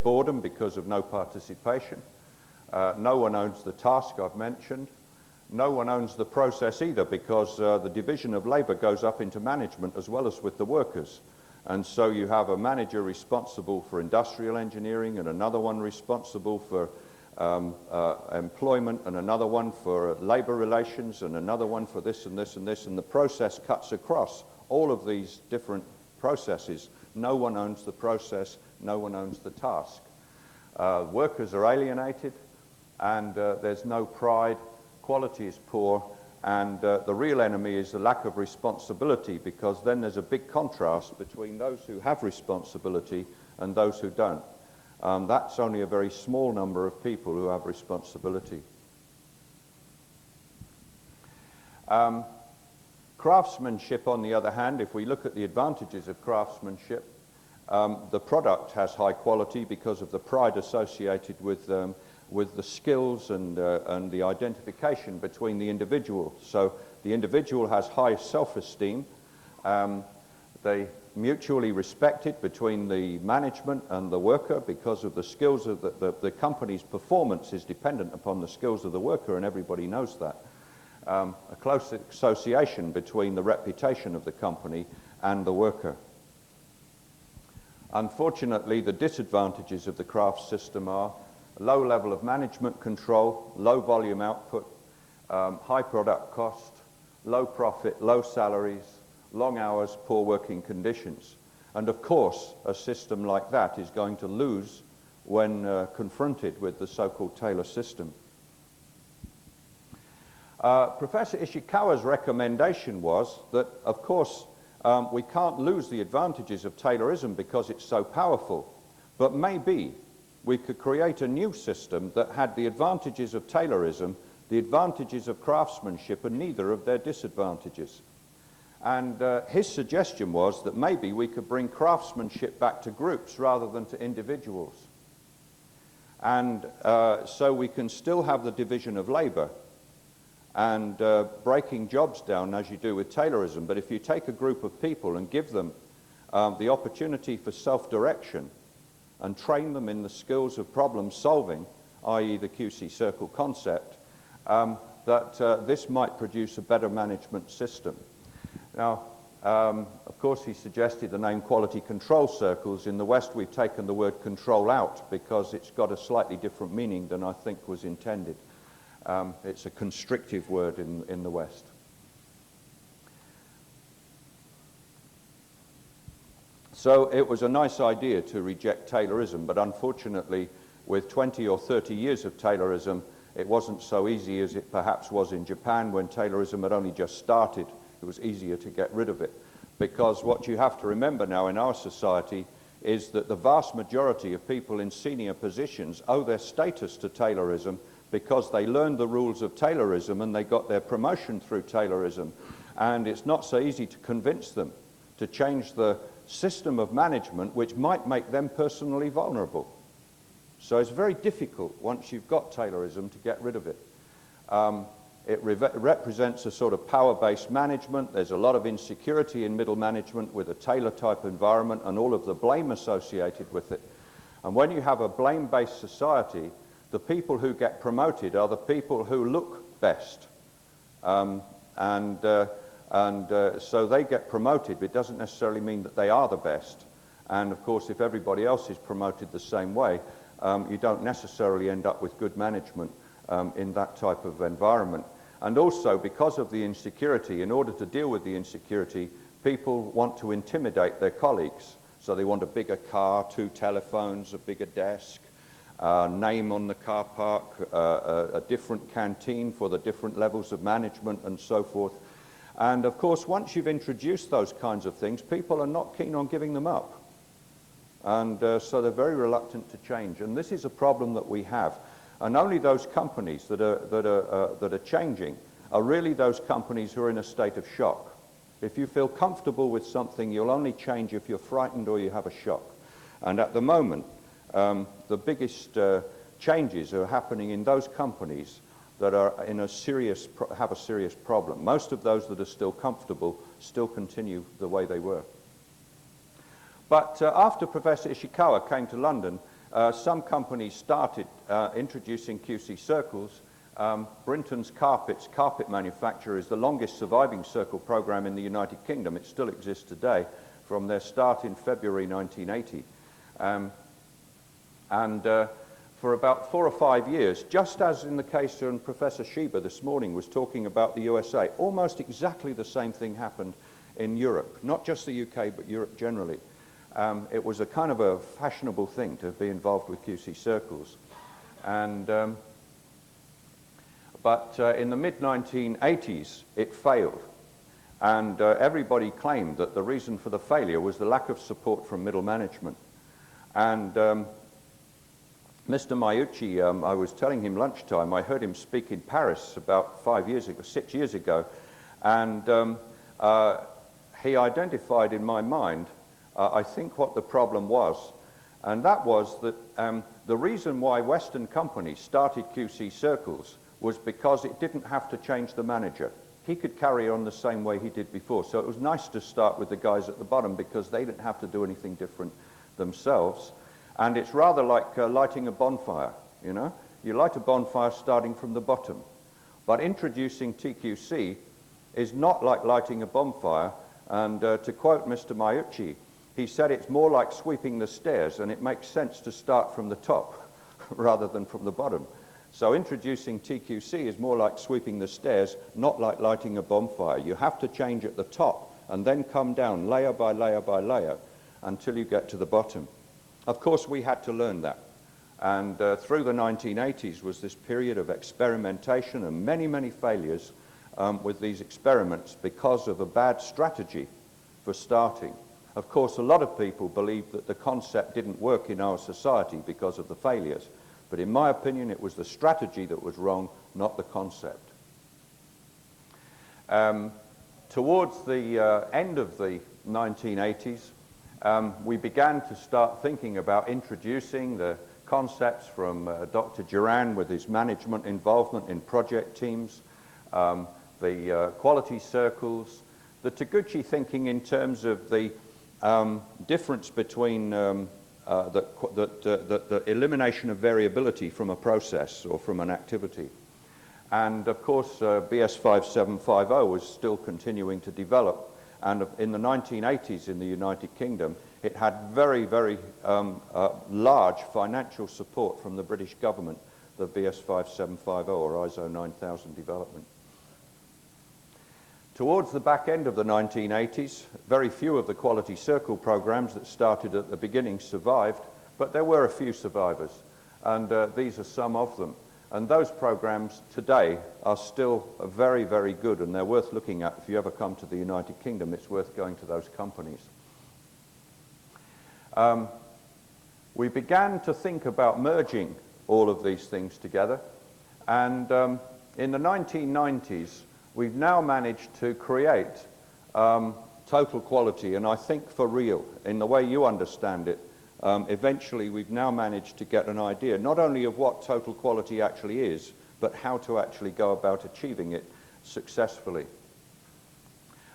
boredom because of no participation. No one owns the task I've mentioned. No one owns the process either, because the division of labor goes up into management as well as with the workers. And so you have a manager responsible for industrial engineering, and another one responsible for employment, and another one for labor relations, and another one for this and this and this, and the process cuts across all of these different processes. No one owns the process, no one owns the task. Workers are alienated, and there's no pride, quality is poor, and the real enemy is the lack of responsibility, because then there's a big contrast between those who have responsibility and those who don't. That's only a very small number of people who have responsibility. Craftsmanship, on the other hand, if we look at the advantages of craftsmanship, the product has high quality because of the pride associated with the skills and the identification between the individual. So the individual has high self-esteem. They mutually respected between the management and the worker because of the skills of the company's performance is dependent upon the skills of the worker, and everybody knows that. A close association between the reputation of the company and the worker. Unfortunately, the disadvantages of the craft system are low level of management control, low volume output, high product cost, low profit, low salaries, long hours, poor working conditions. And of course, a system like that is going to lose when confronted with the so-called Taylor system. Professor Ishikawa's recommendation was that, of course, we can't lose the advantages of Taylorism because it's so powerful, but maybe we could create a new system that had the advantages of Taylorism, the advantages of craftsmanship, and neither of their disadvantages. And his suggestion was that maybe we could bring craftsmanship back to groups rather than to individuals. And so we can still have the division of labor and breaking jobs down as you do with Taylorism. But if you take a group of people and give them the opportunity for self-direction and train them in the skills of problem solving, i.e. the QC circle concept, that this might produce a better management system. Now, of course, he suggested the name quality control circles. In the West, we've taken the word control out because it's got a slightly different meaning than I think was intended. It's a constrictive word in the West. So it was a nice idea to reject Taylorism, but unfortunately, with 20 or 30 years of Taylorism, it wasn't so easy as it perhaps was in Japan when Taylorism had only just started. It was easier to get rid of it, because what you have to remember now in our society is that the vast majority of people in senior positions owe their status to Taylorism because they learned the rules of Taylorism and they got their promotion through Taylorism. And it's not so easy to convince them to change the system of management which might make them personally vulnerable. So it's very difficult once you've got Taylorism to get rid of it. It represents a sort of power-based management. There's a lot of insecurity in middle management with a Taylor-type environment and all of the blame associated with it. And when you have a blame-based society, the people who get promoted are the people who look best. So they get promoted, but it doesn't necessarily mean that they are the best. And of course, if everybody else is promoted the same way, you don't necessarily end up with good management in that type of environment. And also, because of the insecurity, in order to deal with the insecurity, people want to intimidate their colleagues. So they want a bigger car, 2 telephones, a bigger desk, name on the car park, a different canteen for the different levels of management, and so forth. And of course, once you've introduced those kinds of things, people are not keen on giving them up. And so they're very reluctant to change. And this is a problem that we have. And only those companies that are changing are really those companies who are in a state of shock. If you feel comfortable with something, you'll only change if you're frightened or you have a shock. And at the moment, the biggest changes are happening in those companies that are in have a serious problem. Most of those that are still comfortable still continue the way they were. But after Professor Ishikawa came to London, some companies started introducing QC circles. Brinton's carpet manufacturer, is the longest surviving circle program in the United Kingdom. It still exists today from their start in February 1980. For about 4 or 5 years, just as in the case when Professor Schieber this morning was talking about the USA, almost exactly the same thing happened in Europe, not just the UK, but Europe generally. It was a kind of a fashionable thing to be involved with QC circles. But in the mid-1980s, it failed. And everybody claimed that the reason for the failure was the lack of support from middle management. And Mr. Maiucci, I was telling him lunchtime, I heard him speak in Paris about 6 years ago, and he identified in my mind, I think, what the problem was. And that was that the reason why Western companies started QC circles was because it didn't have to change the manager. He could carry on the same way he did before. So it was nice to start with the guys at the bottom because they didn't have to do anything different themselves. And it's rather like lighting a bonfire, you know? You light a bonfire starting from the bottom. But introducing TQC is not like lighting a bonfire. And to quote Mr. Maiucci, he said it's more like sweeping the stairs, and it makes sense to start from the top rather than from the bottom. So introducing TQC is more like sweeping the stairs, not like lighting a bonfire. You have to change at the top and then come down layer by layer by layer until you get to the bottom. Of course, we had to learn that. And through the 1980s was this period of experimentation and many, many failures with these experiments because of a bad strategy for starting. Of course, a lot of people believed that the concept didn't work in our society because of the failures. But in my opinion, it was the strategy that was wrong, not the concept. Towards the end of the 1980s, we began to start thinking about introducing the concepts from Dr. Duran with his management involvement in project teams, the quality circles, the Taguchi thinking in terms of the difference between the elimination of variability from a process or from an activity. And of course, BS 5750 was still continuing to develop. And in the 1980s in the United Kingdom, it had very, very large financial support from the British government, the BS 5750 or ISO 9000 development. Towards the back end of the 1980s, very few of the quality circle programs that started at the beginning survived, but there were a few survivors, and these are some of them. And those programs today are still very, very good, and they're worth looking at. If you ever come to the United Kingdom, it's worth going to those companies. We began to think about merging all of these things together, and in the 1990s, we've now managed to create total quality, and I think for real, in the way you understand it. Eventually, we've now managed to get an idea, not only of what total quality actually is, but how to actually go about achieving it successfully.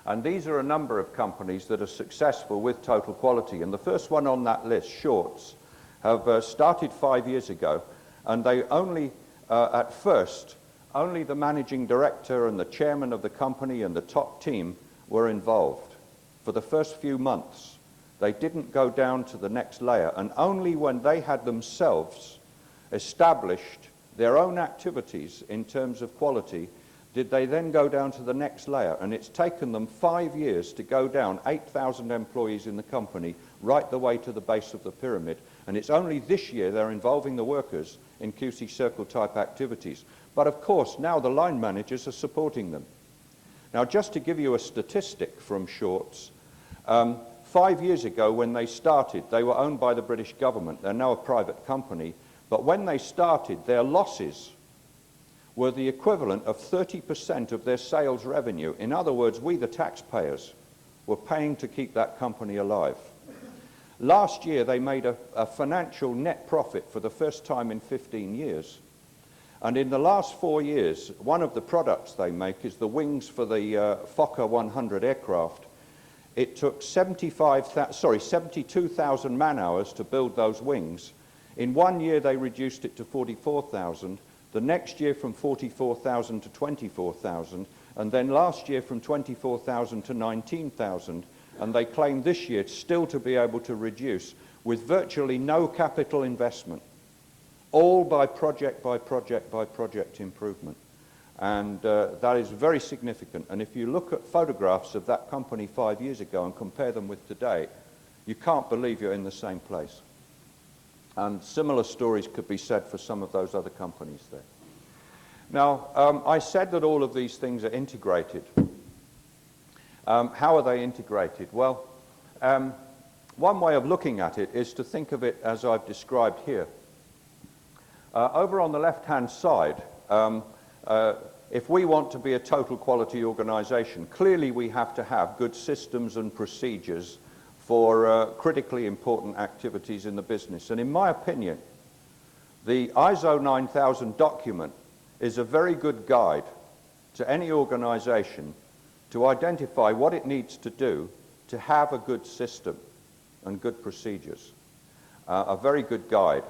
And these are a number of companies that are successful with total quality. And the first one on that list, Shorts, have started 5 years ago, and they only, at first, only the managing director and the chairman of the company and the top team were involved for the first few months. They didn't go down to the next layer, and only when they had themselves established their own activities in terms of quality did they then go down to the next layer. And it's taken them 5 years to go down 8,000 employees in the company right the way to the base of the pyramid. And it's only this year they're involving the workers in QC circle type activities. But of course, now the line managers are supporting them. Now, just to give you a statistic from Shorts, 5 years ago when they started, they were owned by the British government. They're now a private company. But when they started, their losses were the equivalent of 30% of their sales revenue. In other words, we, the taxpayers, were paying to keep that company alive. Last year, they made a financial net profit for the first time in 15 years. And in the last 4 years, one of the products they make is the wings for the Fokker 100 aircraft. It took 72,000 man-hours to build those wings. In 1 year, they reduced it to 44,000. The next year from 44,000 to 24,000. And then last year from 24,000 to 19,000. And they claim this year still to be able to reduce with virtually no capital investment, all by project by project by project improvement. And that is very significant. And if you look at photographs of that company 5 years ago and compare them with today, you can't believe you're in the same place. And similar stories could be said for some of those other companies there. Now, I said that all of these things are integrated. How are they integrated? Well, one way of looking at it is to think of it as I've described here. Over on the left-hand side, if we want to be a total quality organization, clearly we have to have good systems and procedures for critically important activities in the business. And in my opinion, the ISO 9000 document is a very good guide to any organization to identify what it needs to do to have a good system and good procedures. A very good guide.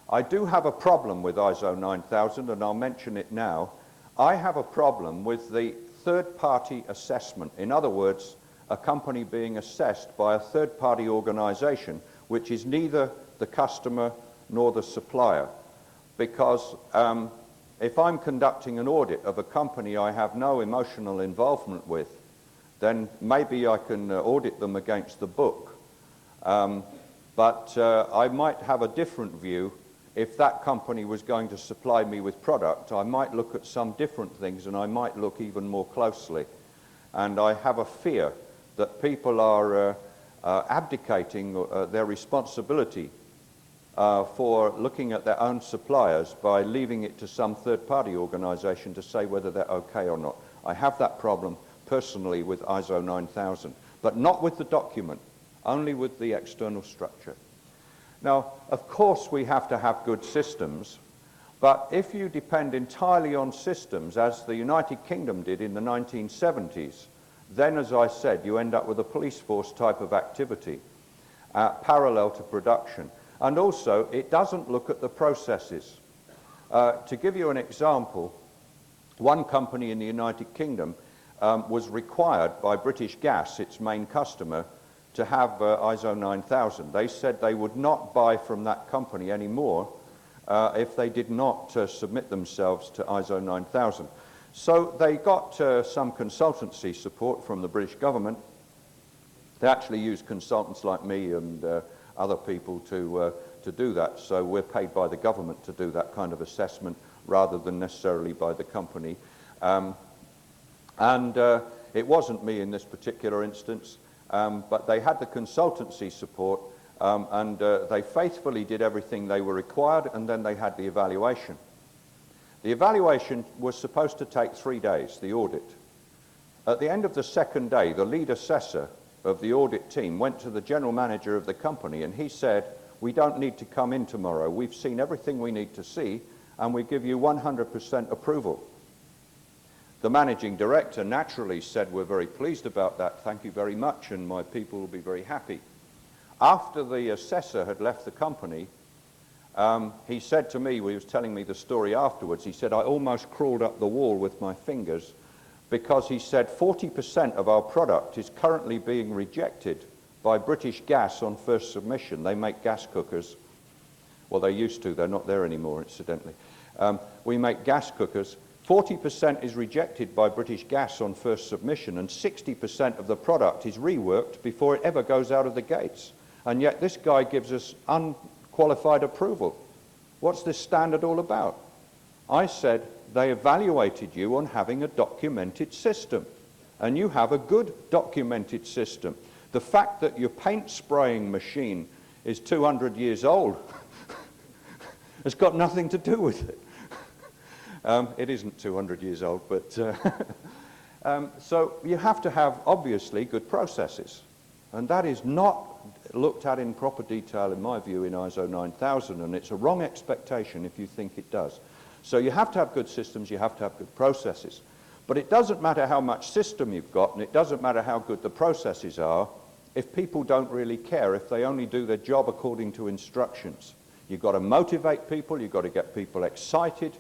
I do have a problem with ISO 9000, and I'll mention it now. I have a problem with the third-party assessment. In other words, a company being assessed by a third-party organization, which is neither the customer nor the supplier. Because if I'm conducting an audit of a company I have no emotional involvement with, then maybe I can audit them against the book. But I might have a different view. If that company was going to supply me with product, I might look at some different things, and I might look even more closely. And I have a fear that people are abdicating their responsibility for looking at their own suppliers by leaving it to some third-party organization to say whether they're okay or not. I have that problem personally with ISO 9000, but not with the document, only with the external structure. Now, of course, we have to have good systems, but if you depend entirely on systems, as the United Kingdom did in the 1970s, then, as I said, you end up with a police force type of activity parallel to production. And also, it doesn't look at the processes. To give you an example, one company in the United Kingdom was required by British Gas, its main customer, to have ISO 9000. They said they would not buy from that company anymore if they did not submit themselves to ISO 9000. So they got some consultancy support from the British government. They actually used consultants like me and other people to do that. So we're paid by the government to do that kind of assessment rather than necessarily by the company. It wasn't me in this particular instance. But they had the consultancy support, and they faithfully did everything they were required, and then they had the evaluation. The evaluation was supposed to take 3 days, the audit. At the end of the second day, the lead assessor of the audit team went to the general manager of the company, and he said, "We don't need to come in tomorrow. We've seen everything we need to see, and we give you 100% approval." The managing director naturally said, "We're very pleased about that, thank you very much, and my people will be very happy." After the assessor had left the company, he said to me, he was telling me the story afterwards, he said, "I almost crawled up the wall with my fingers," because he said 40% of our product is currently being rejected by British Gas on first submission. They make gas cookers. Well, they used to, they're not there anymore, incidentally. We make gas cookers. 40% is rejected by British Gas on first submission, and 60% of the product is reworked before it ever goes out of the gates. And yet this guy gives us unqualified approval. What's this standard all about? I said, they evaluated you on having a documented system, and you have a good documented system. The fact that your paint spraying machine is 200 years old has got nothing to do with it. It isn't 200 years old, but so you have to have, obviously, good processes. And that is not looked at in proper detail, in my view, in ISO 9000, and it's a wrong expectation if you think it does. So you have to have good systems, you have to have good processes. But it doesn't matter how much system you've got, and it doesn't matter how good the processes are, if people don't really care, if they only do their job according to instructions. You've got to motivate people, you've got to get people excited,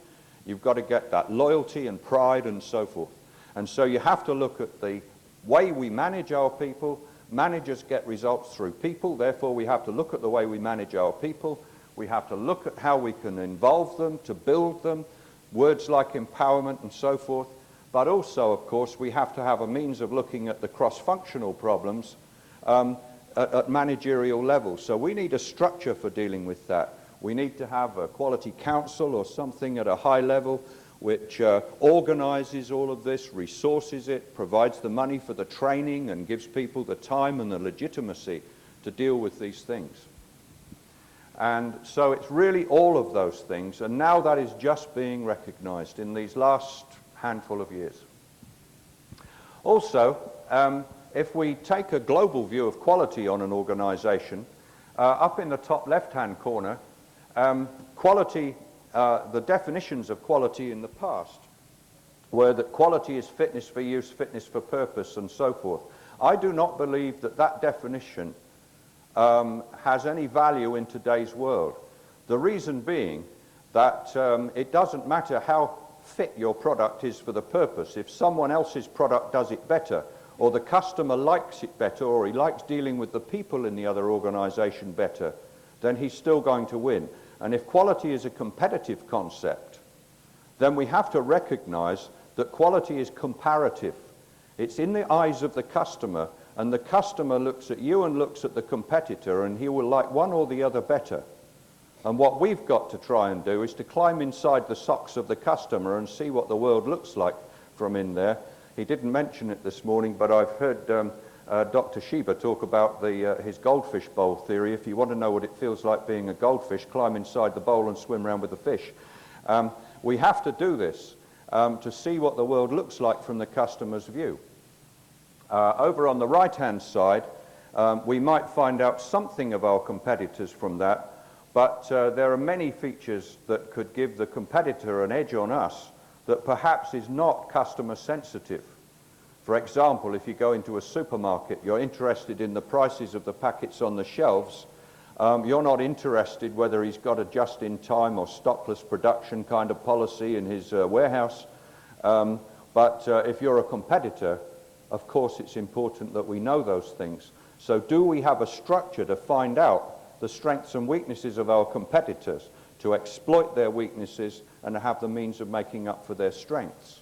you've got to get that loyalty and pride and so forth. And so you have to look at the way we manage our people. Managers get results through people, therefore we have to look at the way we manage our people. We have to look at how we can involve them, to build them, words like empowerment and so forth. But also, of course, we have to have a means of looking at the cross-functional problems at managerial levels. So we need a structure for dealing with that. We need to have a quality council or something at a high level which organizes all of this, resources it, provides the money for the training and gives people the time and the legitimacy to deal with these things. And so it's really all of those things, and now that is just being recognized in these last handful of years. Also, if we take a global view of quality on an organization, up in the top left-hand corner, quality, the definitions of quality in the past were that quality is fitness for use, fitness for purpose, and so forth. I do not believe that that definition has any value in today's world. The reason being that it doesn't matter how fit your product is for the purpose. If someone else's product does it better, or the customer likes it better, or he likes dealing with the people in the other organization better, then he's still going to win. And if quality is a competitive concept, then we have to recognize that quality is comparative. It's in the eyes of the customer, and the customer looks at you and looks at the competitor, and he will like one or the other better. And what we've got to try and do is to climb inside the socks of the customer and see what the world looks like from in there. He didn't mention it this morning, but I've heard Dr. Shiba talk about his goldfish bowl theory. If you want to know what it feels like being a goldfish, climb inside the bowl and swim around with the fish. We have to do this to see what the world looks like from the customer's view. Over on the right-hand side, we might find out something of our competitors from that, but there are many features that could give the competitor an edge on us that perhaps is not customer sensitive. For example, if you go into a supermarket, you're interested in the prices of the packets on the shelves. You're not interested whether he's got a just-in-time or stockless production kind of policy in his warehouse. But if you're a competitor, of course it's important that we know those things. So do we have a structure to find out the strengths and weaknesses of our competitors, to exploit their weaknesses and to have the means of making up for their strengths?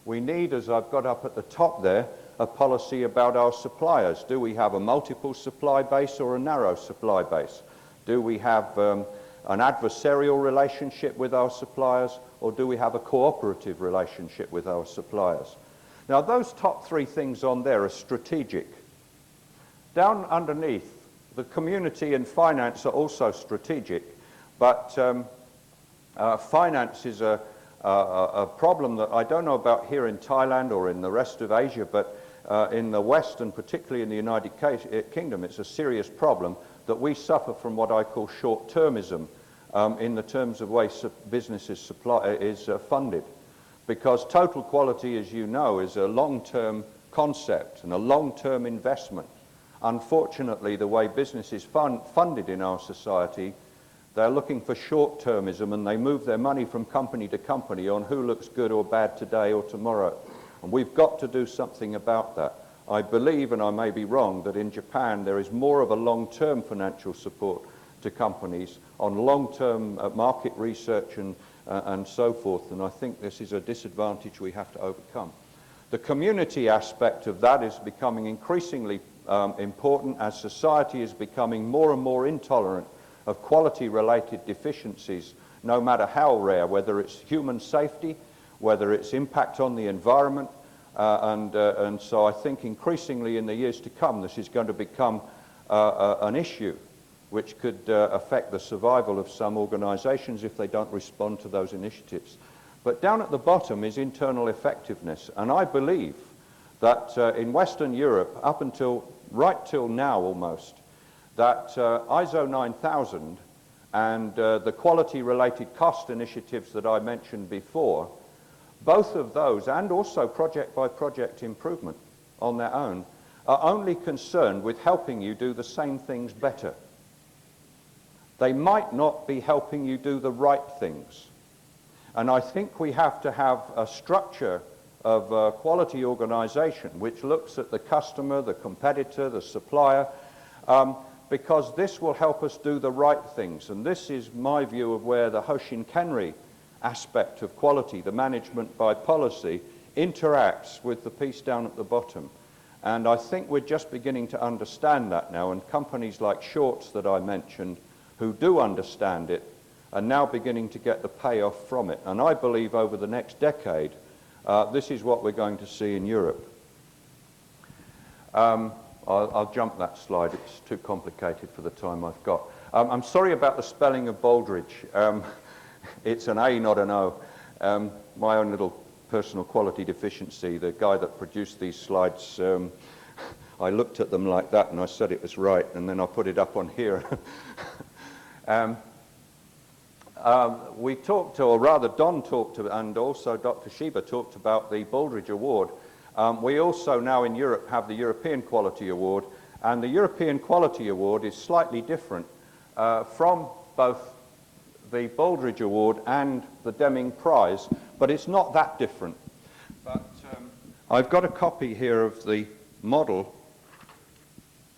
We need, as I've got up at the top there, a policy about our suppliers. Do we have a multiple supply base or a narrow supply base? Do we have an adversarial relationship with our suppliers, or do we have a cooperative relationship with our suppliers? Now, those top three things on there are strategic. Down underneath, the community and finance are also strategic, but finance is a problem that I don't know about here in Thailand or in the rest of Asia, but in the West and particularly in the United Kingdom, it's a serious problem that we suffer from what I call short-termism in the terms of way businesses is funded. Because total quality, as you know, is a long-term concept and a long-term investment. Unfortunately, the way business is funded in our society, they're looking for short-termism, and they move their money from company to company on who looks good or bad today or tomorrow. And we've got to do something about that. I believe, and I may be wrong, that in Japan there is more of a long-term financial support to companies on long-term market research and so forth, and I think this is a disadvantage we have to overcome. The community aspect of that is becoming increasingly important as society is becoming more and more intolerant of quality-related deficiencies, no matter how rare, whether it's human safety, whether it's impact on the environment, and so I think increasingly in the years to come this is going to become an issue which could affect the survival of some organizations if they don't respond to those initiatives. But down at the bottom is internal effectiveness, and I believe that in Western Europe, up until right till now almost, that ISO 9000 and the quality-related cost initiatives that I mentioned before, both of those, and also project-by-project improvement on their own, are only concerned with helping you do the same things better. they might not be helping you do the right things. And I think we have to have a structure of quality organization which looks at the customer, the competitor, the supplier, because this will help us do the right things. And this is my view of where the Hoshin-Kenri aspect of quality, the management by policy, interacts with the piece down at the bottom. And I think we're just beginning to understand that now, and companies like Shorts that I mentioned, who do understand it, are now beginning to get the payoff from it. And I believe over the next decade, this is what we're going to see in Europe. I'll jump that slide. It's too complicated for the time I've got. I'm sorry about the spelling of Baldridge. It's an A, not an O. My own little personal quality deficiency. The guy that produced these slides, I looked at them like that and I said it was right, and then I put it up on here. We talked, or rather Don talked, and also Dr. Shiba talked about the Baldridge Award. We also now in Europe have the European Quality Award, and the European Quality Award is slightly different from both the Baldridge Award and the Deming Prize, but it's not that different. But I've got a copy here of the model.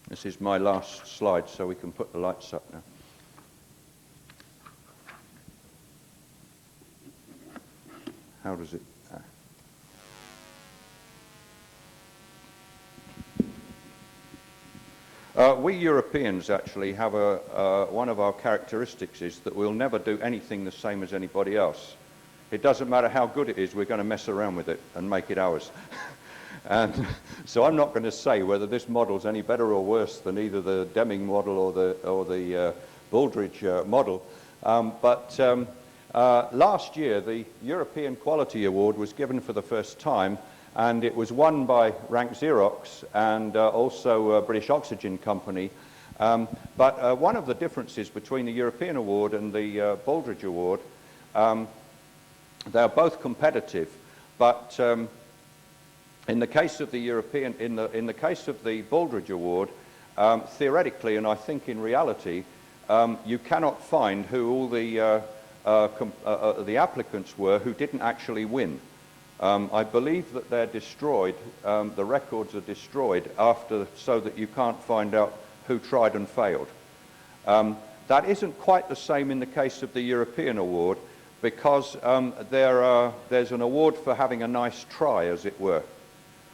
This is my last slide, so we can put the lights up now. How does it? We Europeans actually have one of our characteristics is that we'll never do anything the same as anybody else. It doesn't matter how good it is, we're going to mess around with it and make it ours. And so I'm not going to say whether this model's any better or worse than either the Deming model or the Baldridge model. Last year, the European Quality Award was given for the first time, and it was won by Rank Xerox and also British Oxygen Company. But one of the differences between the European Award and the Baldridge Award, they're both competitive, but in the case of the European, in the case of the Baldridge Award, theoretically, and I think in reality, you cannot find who all the applicants were who didn't actually win. I believe that they're destroyed, the records are destroyed after, so that you can't find out who tried and failed. That isn't quite the same in the case of the European Award, because there's an award for having a nice try, as it were.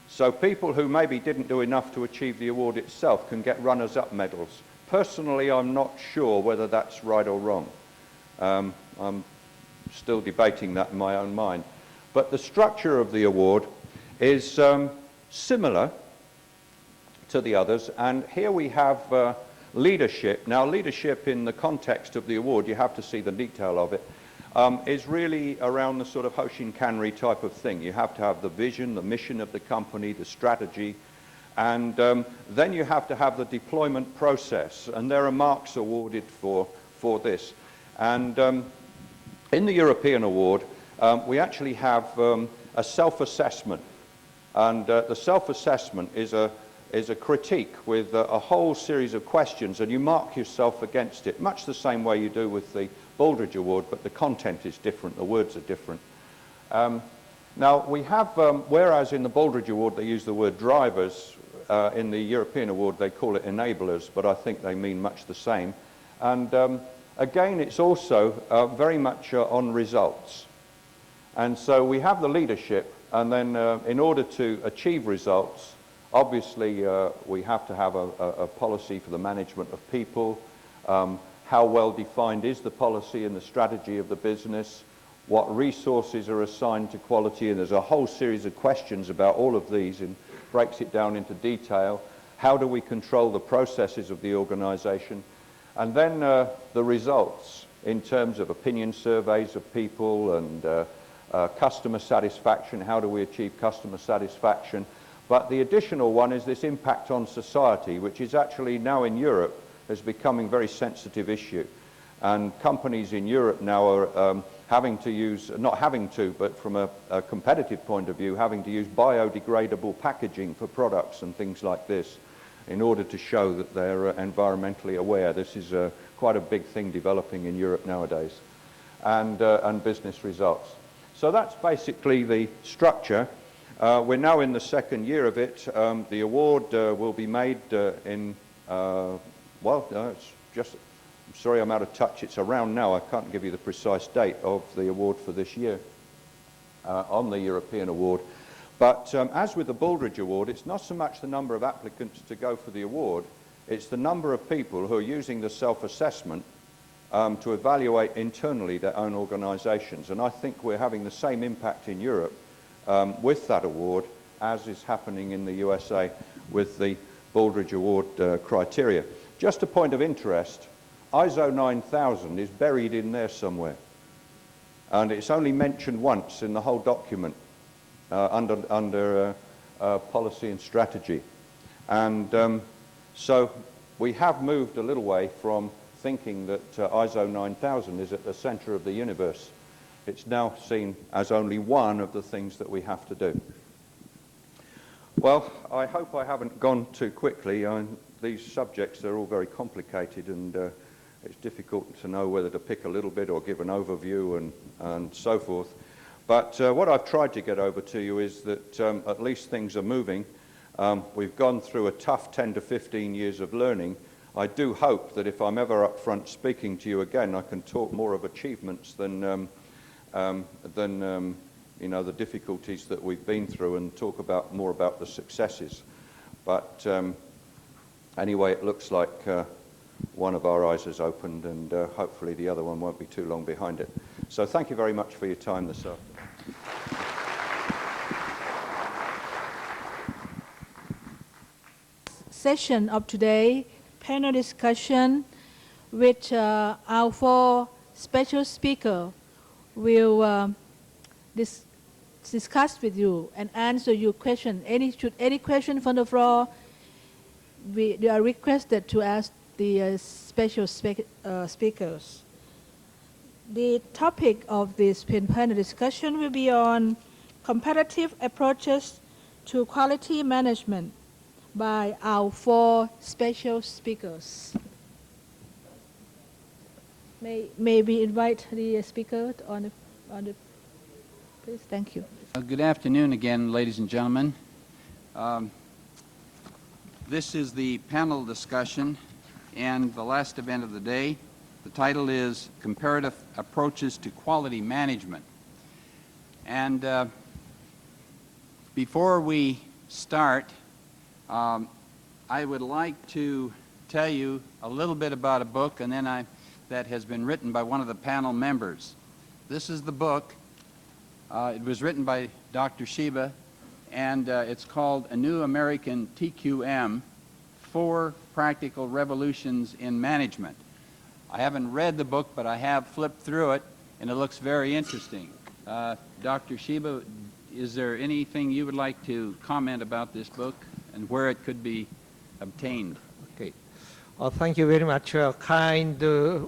So people who maybe didn't do enough to achieve the award itself can get runners-up medals. Personally, I'm not sure whether that's right or wrong. I'm still debating that in my own mind. But the structure of the award is similar to the others, and here we have leadership. Now, leadership in the context of the award, you have to see the detail of it, is really around the sort of Hoshin-Kanri type of thing. You have to have the vision, the mission of the company, the strategy, and then you have to have the deployment process, and there are marks awarded for this. And in the European Award, we actually have a self-assessment, and the self-assessment is a critique with a whole series of questions, and you mark yourself against it, much the same way you do with the Baldridge Award, but the content is different, the words are different. Now, we have, whereas in the Baldridge Award they use the word drivers, in the European Award they call it enablers, but I think they mean much the same. And again, it's also very much on results. And so we have the leadership, and then in order to achieve results, obviously we have to have a policy for the management of people. How well defined is the policy and the strategy of the business? What resources are assigned to quality? And there's a whole series of questions about all of these, and breaks it down into detail. How do we control the processes of the organization? And then the results in terms of opinion surveys of people and customer satisfaction. How do we achieve customer satisfaction? But the additional one is this impact on society, which is actually now in Europe is becoming a very sensitive issue. And companies in Europe now are having to use, not having to, but from a competitive point of view, having to use biodegradable packaging for products and things like this in order to show that they're environmentally aware. This is quite a big thing developing in Europe nowadays, and business results. So that's basically the structure. We're now in the second year of it. The award will be made it's just, I'm sorry I'm out of touch, it's around now, I can't give you the precise date of the award for this year on the European award. But as with the Baldrige Award, it's not so much the number of applicants to go for the award, it's the number of people who are using the self-assessment to evaluate internally their own organisations. And I think we're having the same impact in Europe with that award as is happening in the USA with the Baldrige Award criteria. Just a point of interest, ISO 9000 is buried in there somewhere. And it's only mentioned once in the whole document under policy and strategy. And so we have moved a little way from thinking that ISO 9000 is at the center of the universe. It's now seen as only one of the things that we have to do. Well, I hope I haven't gone too quickly. These subjects are all very complicated, and it's difficult to know whether to pick a little bit or give an overview and so forth. But what I've tried to get over to you is that at least things are moving. We've gone through a tough 10 to 15 years of learning. I do hope that if I'm ever up front speaking to you again, I can talk more of achievements than you know, the difficulties that we've been through, and talk more about the successes. But anyway, it looks like one of our eyes has opened, and hopefully the other one won't be too long behind it. So thank you very much for your time this afternoon. Session of today, panel discussion with our 4 special speakers will discuss with you and answer your question. Any question from the floor, they are requested to ask the special speakers. The topic of this panel discussion will be on comparative approaches to quality management by our 4 special speakers. May we invite the speaker on the please? Thank you. Good afternoon again, ladies and gentlemen. This is the panel discussion and the last event of the day. The title is Comparative Approaches to Quality Management. And before we start, I would like to tell you a little bit about a book that has been written by one of the panel members. This is the book. It was written by Dr. Shiba, and it's called A New American TQM, 4 Practical Revolutions in Management. I haven't read the book, but I have flipped through it, and it looks very interesting. Dr. Shiba, is there anything you would like to comment about this book and where it could be obtained? Okay. Thank you very much. Kind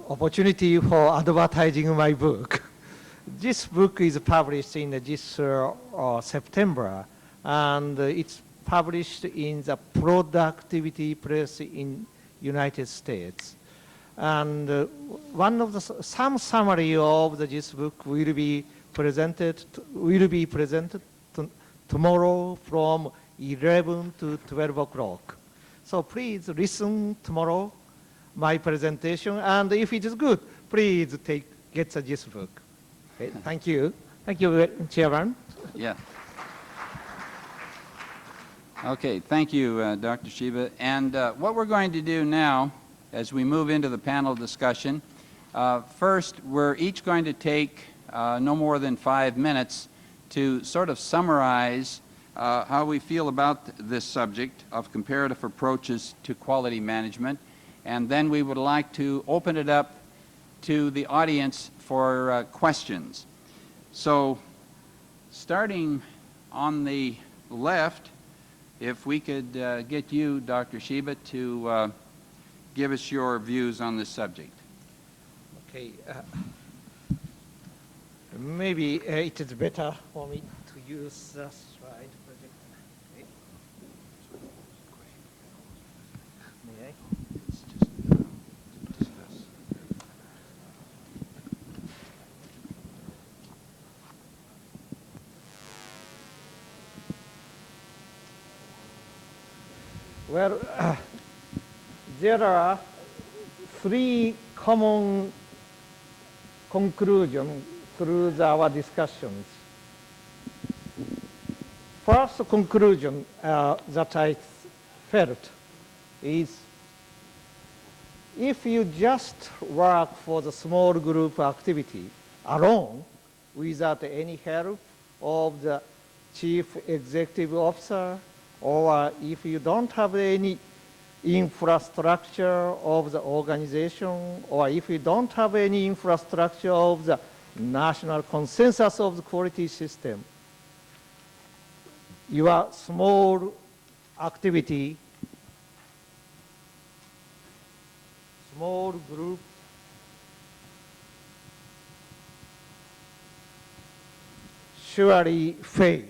opportunity for advertising my book. This book is published in this September, and it's published in the Productivity Press in United States. And some summary of this book will be presented tomorrow from 11 to 12 o'clock. So please listen tomorrow my presentation, and if it is good, please get this book. Okay, thank you. Thank you, Chairman. Yeah. Okay, thank you, Dr. Shiba. And what we're going to do now, as we move into the panel discussion, first, we're each going to take no more than 5 minutes to sort of summarize how we feel about this subject of comparative approaches to quality management. And then we would like to open it up to the audience for questions. So, starting on the left, if we could get you, Dr. Shiba, to give us your views on this subject. Okay. Maybe it is better for me to use the slide projector. Okay. May I? Well, there are three common conclusions through our discussions. First conclusion that I felt is if you just work for the small group activity alone without any help of the chief executive officer, or if you don't have any infrastructure of the organization, or if you don't have any infrastructure of the national consensus of the quality system, your small activity, small group, surely fail.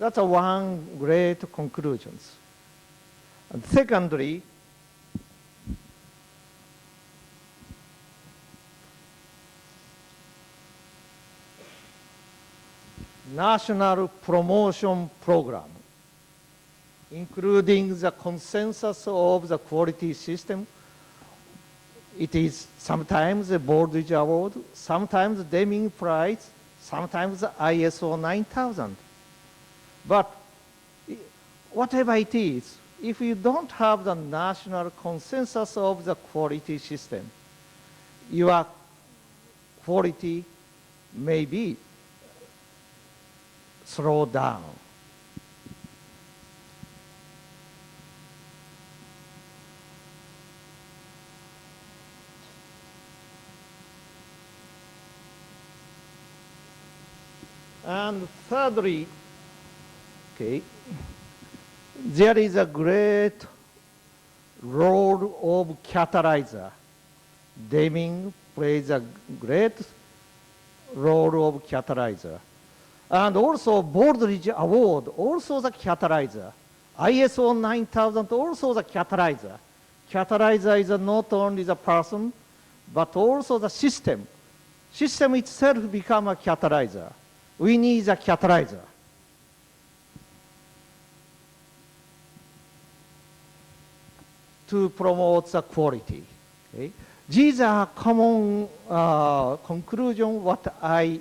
That's one great conclusion. And secondly, national promotion program, including the consensus of the quality system. It is sometimes a Baldrige Award, sometimes Deming Prize, sometimes ISO 9000. But whatever it is, if you don't have the national consensus of the quality system, your quality may be slowed down. And thirdly, okay, there is a great role of catalyzer. Deming plays a great role of catalyzer. And also Baldrige Award, also the catalyzer. ISO 9000, also the catalyzer. Catalyzer is not only the person, but also the system. System itself become a catalyzer. We need a catalyzer. To promote the quality. Okay? These are common conclusions what I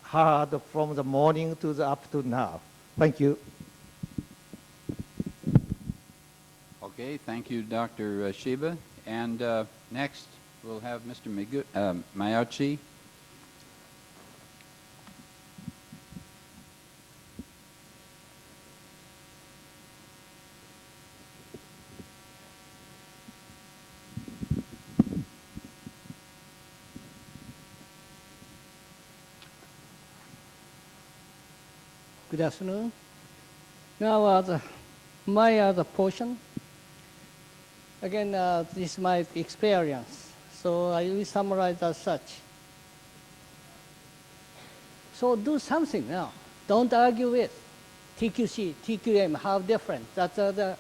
heard from the morning to the up to now. Thank you. Okay, thank you, Dr. Shiba. And next, we'll have Mr. Mayauchi. Good afternoon. Now, my other portion. Again, this is my experience, so I will summarize as such. So do something now. Don't argue with TQC, TQM, how different. That's the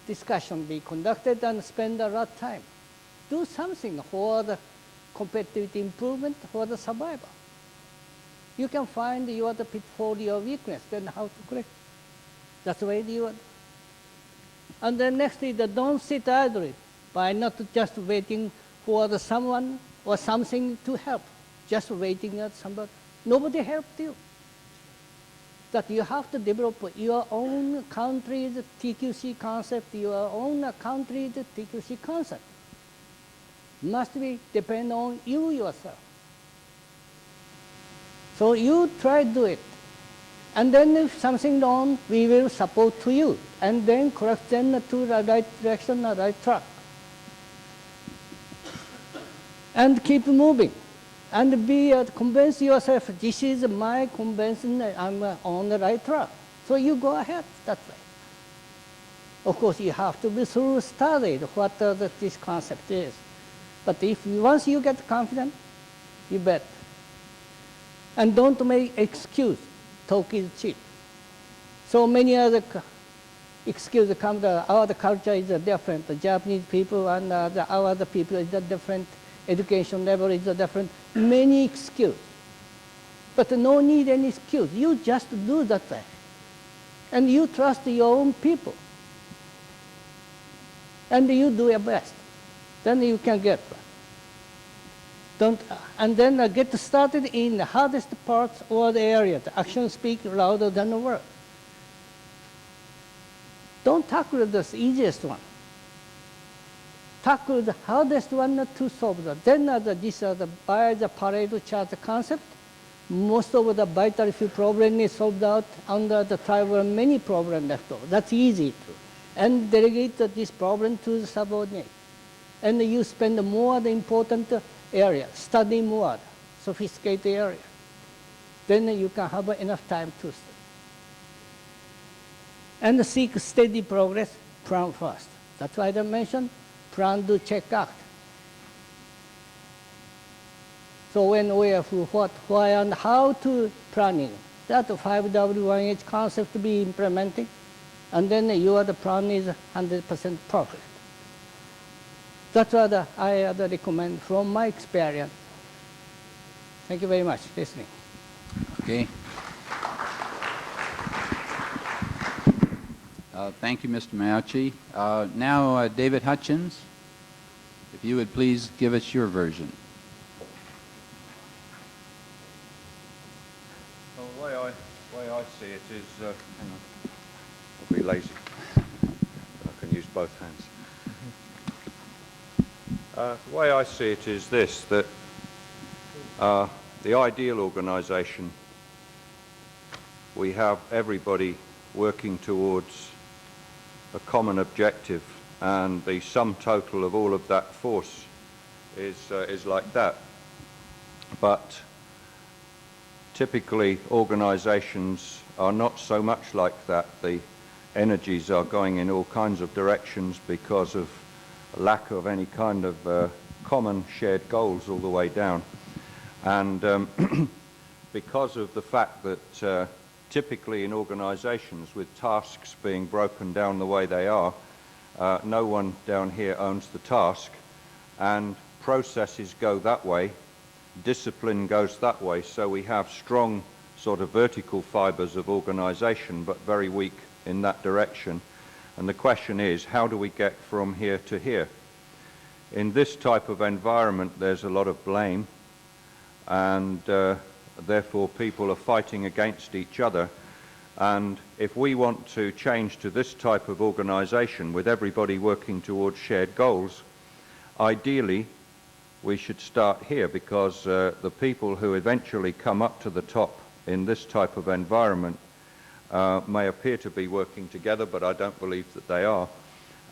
discussion be conducted and spend a lot of time. Do something for the competitive improvement, for the survival. You can find your pitfall, your weakness, then how to correct. That's the way you are. And then next is don't sit idly by not just waiting for the someone or something to help, just waiting at somebody. Nobody helped you. That you have to develop your own country's TQC concept, your own country's TQC concept. Must be depend on you yourself. So you try to do it. And then if something wrong, we will support to you. And then correct them to the right direction, the right track. And keep moving. And be convince yourself, this is my convincing, I'm on the right track. So you go ahead that way. Of course, you have to be through studied what this concept is. But if once you get confident, you bet. And don't make excuse. Talk is cheap. So many other excuses come. Our culture is different. The Japanese people and our other people is different. Education level is different. Many excuses. But no need any excuse. You just do that thing. And you trust your own people. And you do your best. Then you can get one. And then get started in the hardest parts or the area. The action speaks louder than the word. Don't tackle the easiest one. Tackle the hardest one to solve that. Then these are by the Pareto chart concept. Most of the vital few problem is solved out under the tribal many problem left over. That's easy to. And delegate this problem to the subordinate. And you spend more the important area, study more, sophisticated area. Then you can have enough time to study. And seek steady progress, plan first. That's why I mentioned plan, do, check, act. So when we have what, why, and how to planning, that 5W1H concept to be implementing, and then your plan is 100% perfect. That's what I recommend from my experience. Thank you very much for listening. Okay. Thank you, Mr. Mauchi. Now, David Hutchins, if you would please give us your version. Well, the way I see it is, hang on, I'll be lazy. I can use both hands. The way I see it is this, that the ideal organization, we have everybody working towards a common objective, and the sum total of all of that force is like that. But typically organizations are not so much like that. The energies are going in all kinds of directions because of lack of any kind of common shared goals all the way down. And because of the fact that typically in organizations with tasks being broken down the way they are, no one down here owns the task, and processes go that way, discipline goes that way, so we have strong sort of vertical fibers of organization but very weak in that direction. And the question is, how do we get from here to here? In this type of environment there's a lot of blame, and therefore people are fighting against each other. And if we want to change to this type of organization with everybody working towards shared goals, ideally we should start here, because the people who eventually come up to the top in this type of environment may appear to be working together, but I don't believe that they are.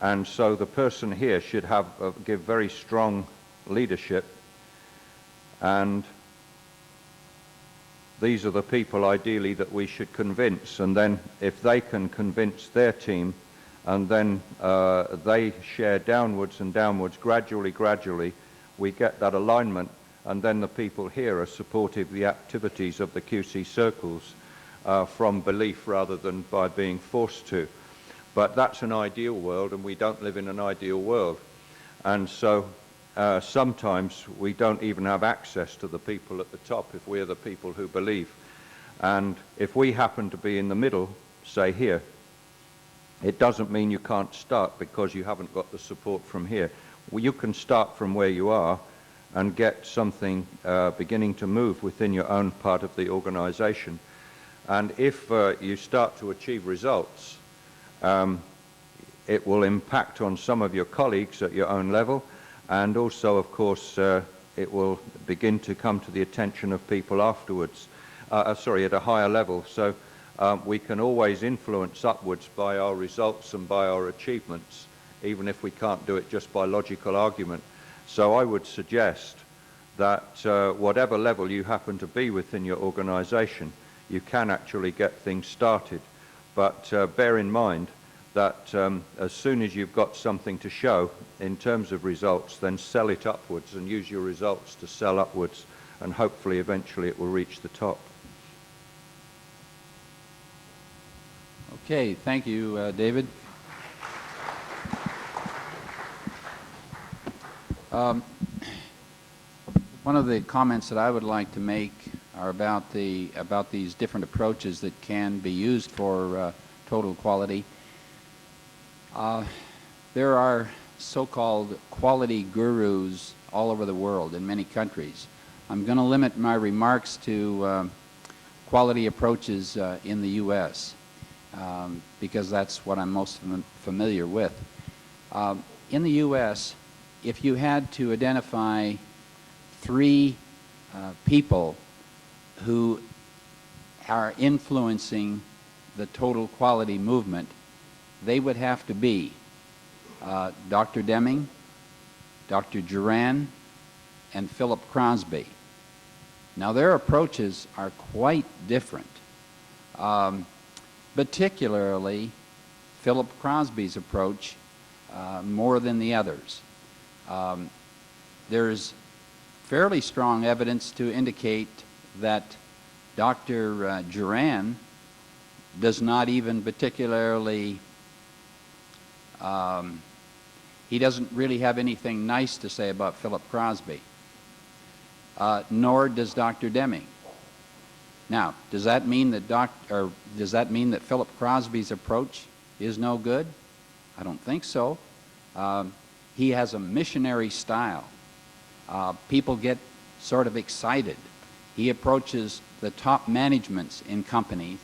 And so the person here should have give very strong leadership, and these are the people ideally that we should convince. And then if they can convince their team, and then they share downwards and downwards, gradually we get that alignment, and then the people here are supportive of the activities of the QC circles from belief rather than by being forced to. But that's an ideal world, and we don't live in an ideal world. And so sometimes we don't even have access to the people at the top if we're the people who believe. And if we happen to be in the middle, say here, it doesn't mean you can't start because you haven't got the support from here. Well, you can start from where you are and get something beginning to move within your own part of the organization. And if you start to achieve results, it will impact on some of your colleagues at your own level, and also, of course, it will begin to come to the attention of people afterwards, at a higher level. So we can always influence upwards by our results and by our achievements, even if we can't do it just by logical argument. So I would suggest that whatever level you happen to be within your organization, you can actually get things started. But bear in mind that as soon as you've got something to show in terms of results, then sell it upwards and use your results to sell upwards, and hopefully eventually it will reach the top. Okay, thank you, David. One of the comments that I would like to make are about these different approaches that can be used for total quality. There are so-called quality gurus all over the world in many countries. I'm going to limit my remarks to quality approaches in the U.S. Because that's what I'm most familiar with. In the U.S., if you had to identify 3 people who are influencing the total quality movement, they would have to be Dr. Deming, Dr. Duran, and Philip Crosby. Now, their approaches are quite different, particularly Philip Crosby's approach more than the others. There's fairly strong evidence to indicate that Dr. Duran does not even particularly, he doesn't really have anything nice to say about Philip Crosby, nor does Dr. Deming. Now, does that mean that Philip Crosby's approach is no good? I don't think so. He has a missionary style. People get sort of excited. He approaches the top managements in companies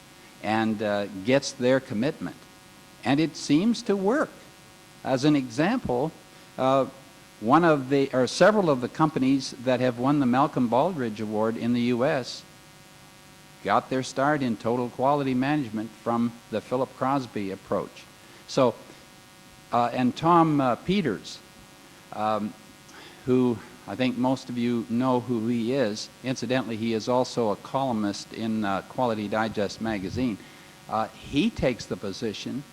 and gets their commitment. And it seems to work. As an example, several of the companies that have won the Malcolm Baldrige Award in the U.S. got their start in total quality management from the Philip Crosby approach. So, and Tom Peters, who I think most of you know who he is. Incidentally, he is also a columnist in Quality Digest magazine. He takes the position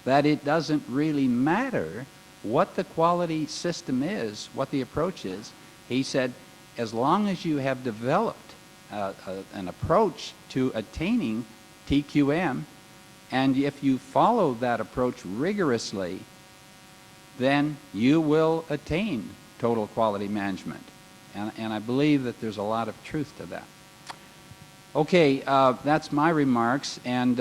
that it doesn't really matter what the quality system is, what the approach is. He said, as long as you have developed an approach to attaining TQM, and if you follow that approach rigorously, then you will attain total quality management. And I believe that there's a lot of truth to that. Okay, that's my remarks, and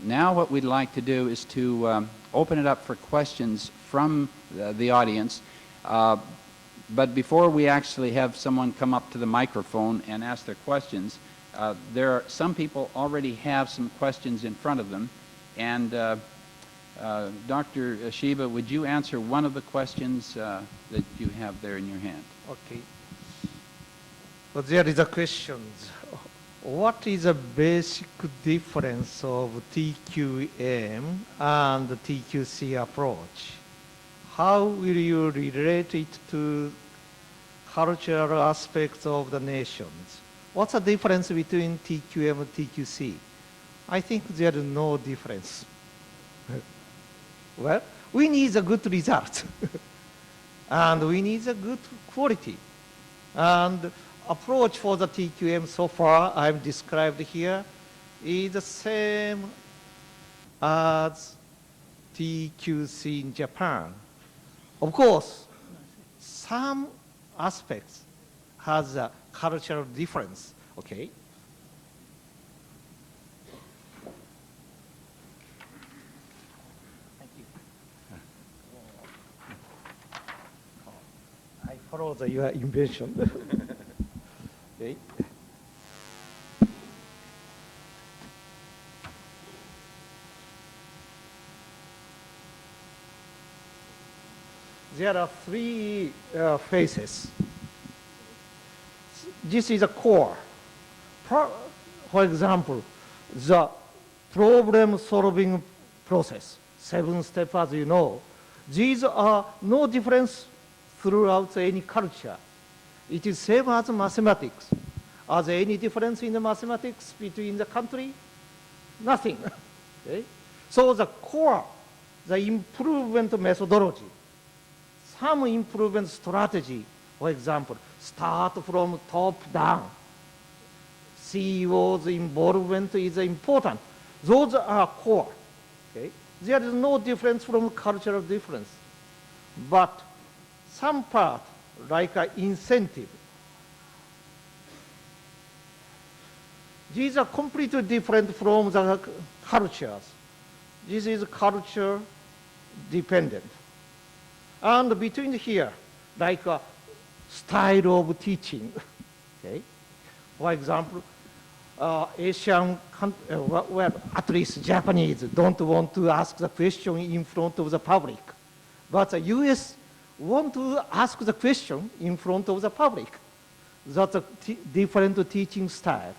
now what we'd like to do is to open it up for questions from the audience. But before we actually have someone come up to the microphone and ask their questions, some people already have some questions in front of them, and Dr. Shiba, would you answer one of the questions that you have there in your hand? Okay. So there is a question. What is the basic difference of TQM and the TQC approach? How will you relate it to cultural aspects of the nations? What's the difference between TQM and TQC? I think there is no difference. Well, we need a good result. And we need a good quality. And approach for the TQM so far I've described here is the same as TQC in Japan. Of course, some aspects has a cultural difference, okay? Thank you. I follow your invention. Okay. There are 3 phases. This is a core. For example, the problem-solving process, 7 steps as you know. These are no difference throughout any culture. It is same as mathematics. Are there any difference in the mathematics between the country? Nothing. Okay? So the core, the improvement methodology, some improvement strategy, for example, start from top down. CEO's involvement is important. Those are core. Okay? There is no difference from cultural difference. But some part, like an incentive, These are completely different from the cultures. This is culture dependent. And between here, like a style of teaching, okay? For example, Asian, well, at least Japanese don't want to ask the question in front of the public. But the US want to ask the question in front of the public. That's a different teaching style.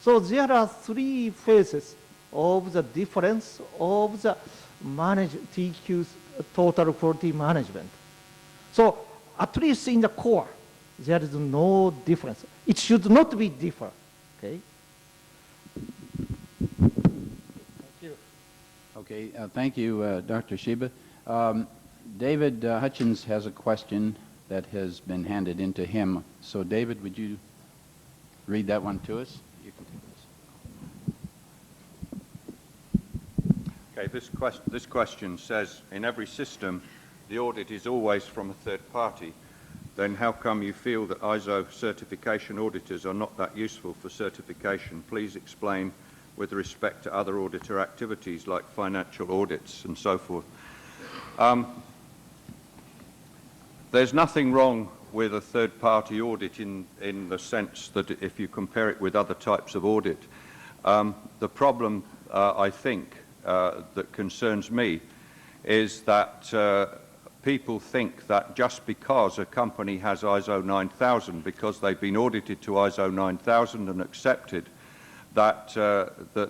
So there are three phases of the difference of the TQ's total quality management. So at least in the core, there is no difference. It should not be different, okay? Thank you. Okay, thank you, Dr. Shiba. David Hutchins has a question that has been handed into him. So David, would you read that one to us? You can take this. Okay, this question says, in every system, the audit is always from a third party. Then how come you feel that ISO certification auditors are not that useful for certification? Please explain with respect to other auditor activities like financial audits and so forth. There's nothing wrong with a third-party audit in the sense that if you compare it with other types of audit. The problem, I think, that concerns me is that people think that just because a company has ISO 9000, because they've been audited to ISO 9000 and accepted, that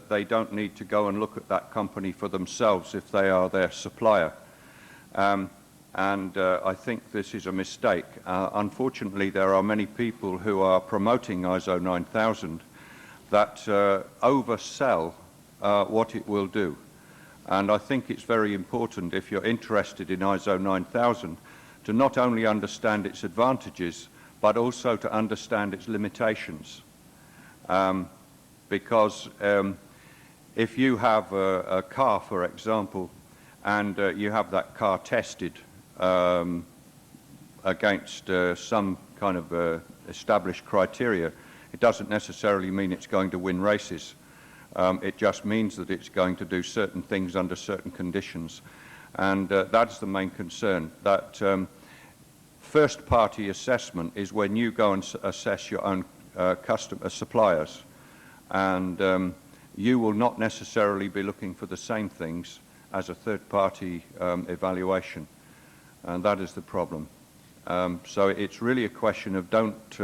they don't need to go and look at that company for themselves if they are their supplier. And I think this is a mistake. Unfortunately, there are many people who are promoting ISO 9000 that oversell what it will do. And I think it's very important, if you're interested in ISO 9000, to not only understand its advantages, but also to understand its limitations. Because if you have a car, for example, and you have that car tested against some kind of established criteria, it doesn't necessarily mean it's going to win races. It just means that it's going to do certain things under certain conditions. And that's the main concern, that first-party assessment is when you go and assess your own suppliers. And you will not necessarily be looking for the same things as a third-party evaluation. And that is the problem. So it's really a question of don't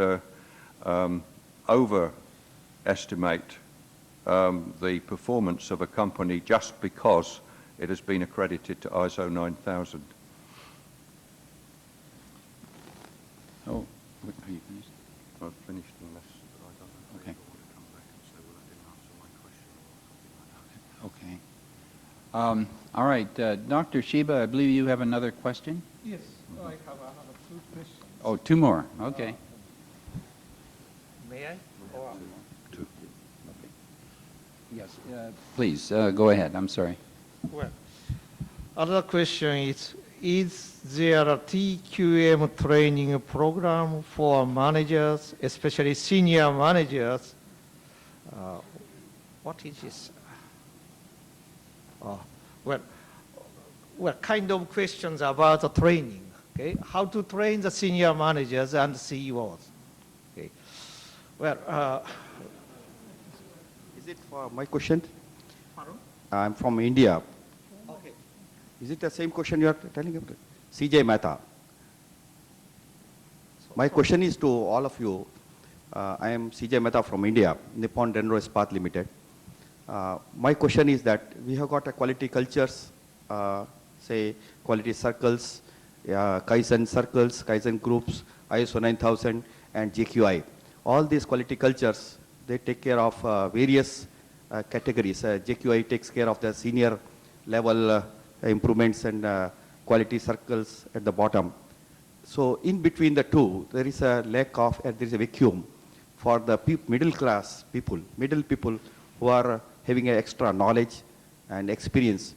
overestimate the performance of a company just because it has been accredited to ISO 9000. Oh, are you finished? I've finished unless I don't know. Okay. Come back and say, well, I didn't answer my question or something like that. Okay. All right, Dr. Shiba, I believe you have another question? Yes, I have another two questions. Oh, two more. Okay. May I? Or- Two. Yes, please, go ahead. I'm sorry. Well, another question is there a TQM training program for managers, especially senior managers? What is this? Well, kind of questions about the training, okay? How to train the senior managers and CEOs, okay? Well, Is it for my question? pardon? I'm from India. Okay. Is it the same question you are telling about? CJ Mehta. My question is to all of you. I am CJ Mehta from India, Nippon Denro Ispat Limited. My question is that we have got a quality cultures, say quality circles, Kaizen circles, Kaizen groups, ISO 9000 and JQI. All these quality cultures, they take care of various categories. JQI takes care of the senior level improvements and quality circles at the bottom. So in between the two, there is a lack of, there is a vacuum for the middle class people, middle people who are having an extra knowledge and experience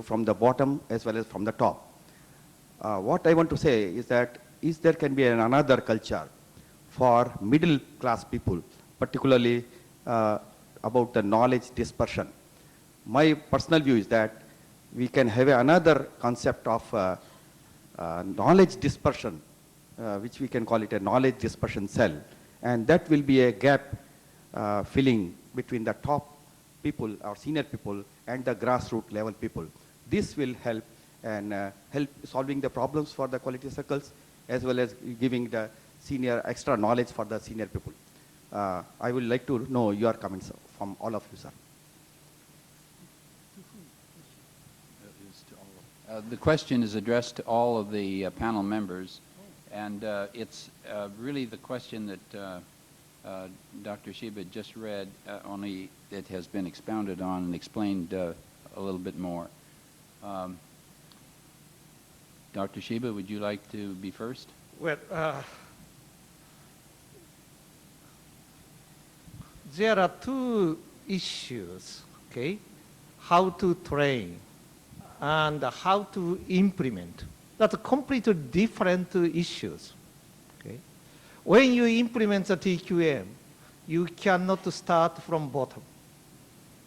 from the bottom as well as from the top. What I want to say is that there can be another culture for middle class people, particularly about the knowledge dispersion. My personal view is that we can have another concept of knowledge dispersion, which we can call it a knowledge dispersion cell. And that will be a gap filling between the top people or senior people and the grassroots level people. This will help and help solving the problems for the quality circles, as well as giving the senior extra knowledge for the senior people. I would like to know your comments from all of you, sir. The question is addressed to all of the panel members, and it's really the question that Dr. Shiba just read, only it has been expounded on and explained a little bit more. Dr. Shiba, would you like to be first? Well, there are two issues, okay? How to train and how to implement. That's completely different issues, okay? When you implement the TQM, you cannot start from bottom.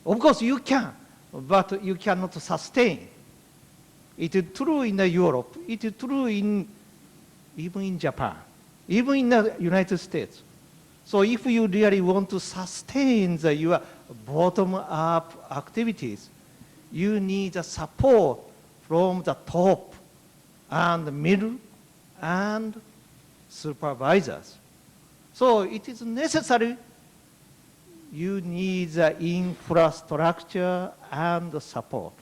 Of course you can, but you cannot sustain. It is true in Europe, it is true even in Japan, even in the United States. So if you really want to sustain your bottom-up activities, you need the support from the top and the middle and supervisors. So it is necessary you need the infrastructure and the support.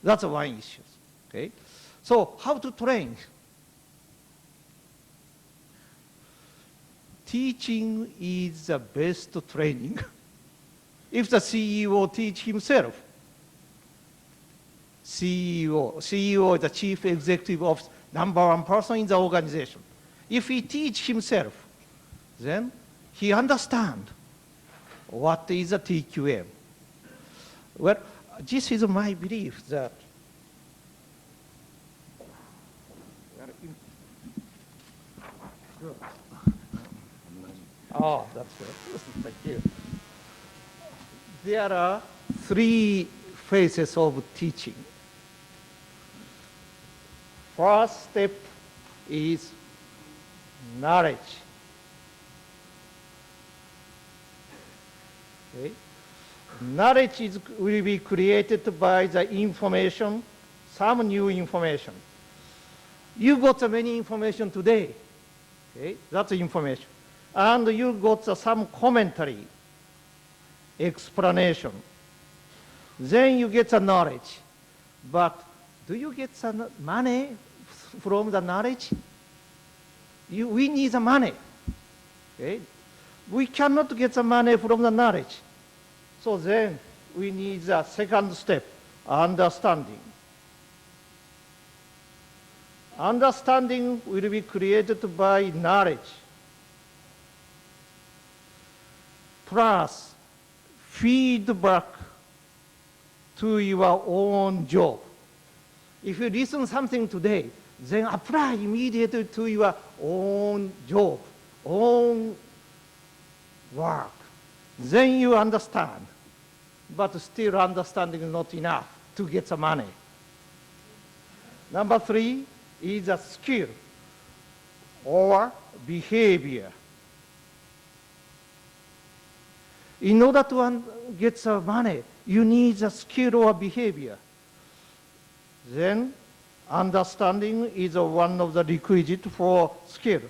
That's one issue, okay? So how to train? Teaching is the best training. If the CEO teach himself, CEO is the chief executive officer, #1 person in the organization. If he teach himself, then he understands what is a TQM. Well, this is my belief that oh, that's good. Thank you. There are 3 phases of teaching. First step is knowledge. Okay. Knowledge will be created by the information, some new information. You got many information today. Okay, that's information. And you got some commentary, explanation. Then you get the knowledge. But do you get some money from the knowledge? We need the money. Okay? We cannot get the money from the knowledge. So then we need the second step, understanding. Understanding will be created by knowledge, plus feedback to your own job. If you listen something today, then apply immediately to your own job, own work. Then you understand. But still understanding is not enough to get the money. Number 3 is a skill or behavior. In order to get the money, you need a skill or behavior. Then understanding is one of the requisites for skill.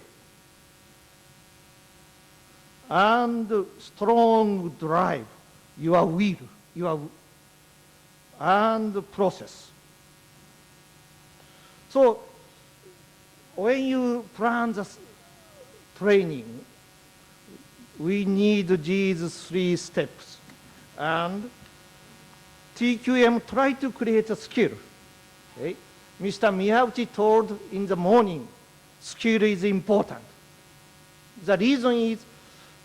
And strong drive, your will, and process. So when you plan the training, we need these 3 steps. And TQM try to create a skill. Okay? Mr. Miyauchi told in the morning, skill is important. The reason is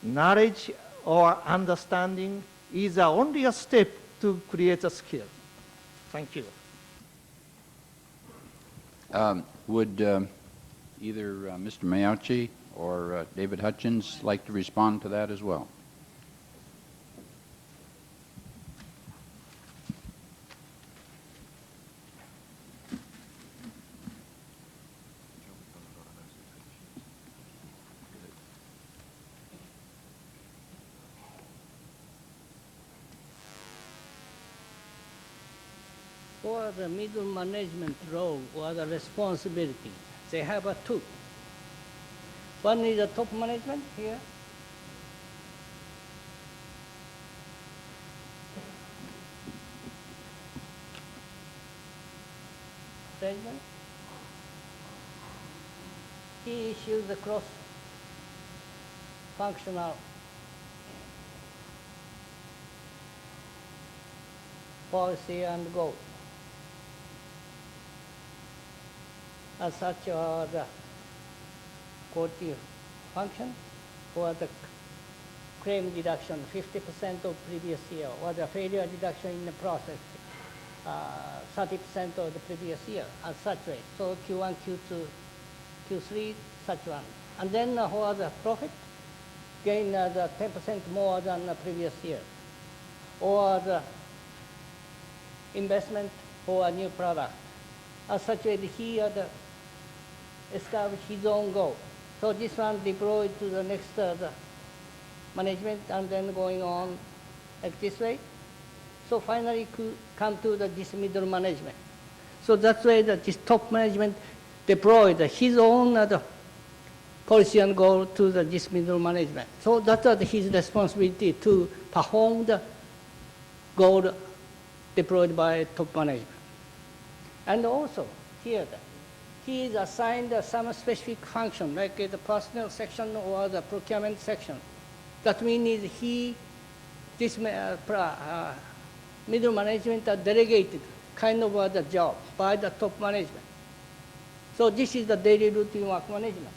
knowledge or understanding is only a step to create a skill. Thank you. Would either Mr. Miyauchi or David Hutchins like to respond to that as well? For the middle management role or the responsibility, they have two. One is the top management here. President. He issues the cross-functional policy and goal. As such are the quality function or the claim reduction 50% of previous year or the failure reduction in the process 30% of the previous year as such way. So Q1, Q2, Q3, such one. And then for the profit, gain the 10% more than the previous year. Or the investment for a new product. As such way, he established his own goal. So this one deployed to the next the management and then going on like this way. So finally come to this middle management. So that's why this top management deployed his own policy and goal to this middle management. So that's his responsibility to perform the goal deployed by top management. And also here, he is assigned some specific function, like the personnel section or the procurement section. That means this middle management are delegated kind of the job by the top management. So this is the daily routine work management.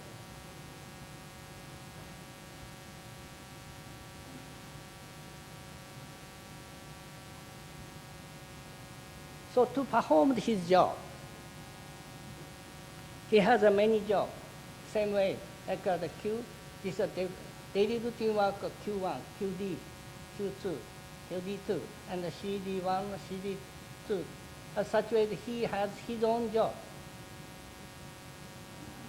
So to perform his job, he has many jobs, same way, like the Q, this is the daily routine work of Q1, QD, Q2, QD2, and the CD1, CD2. As such way, he has his own job.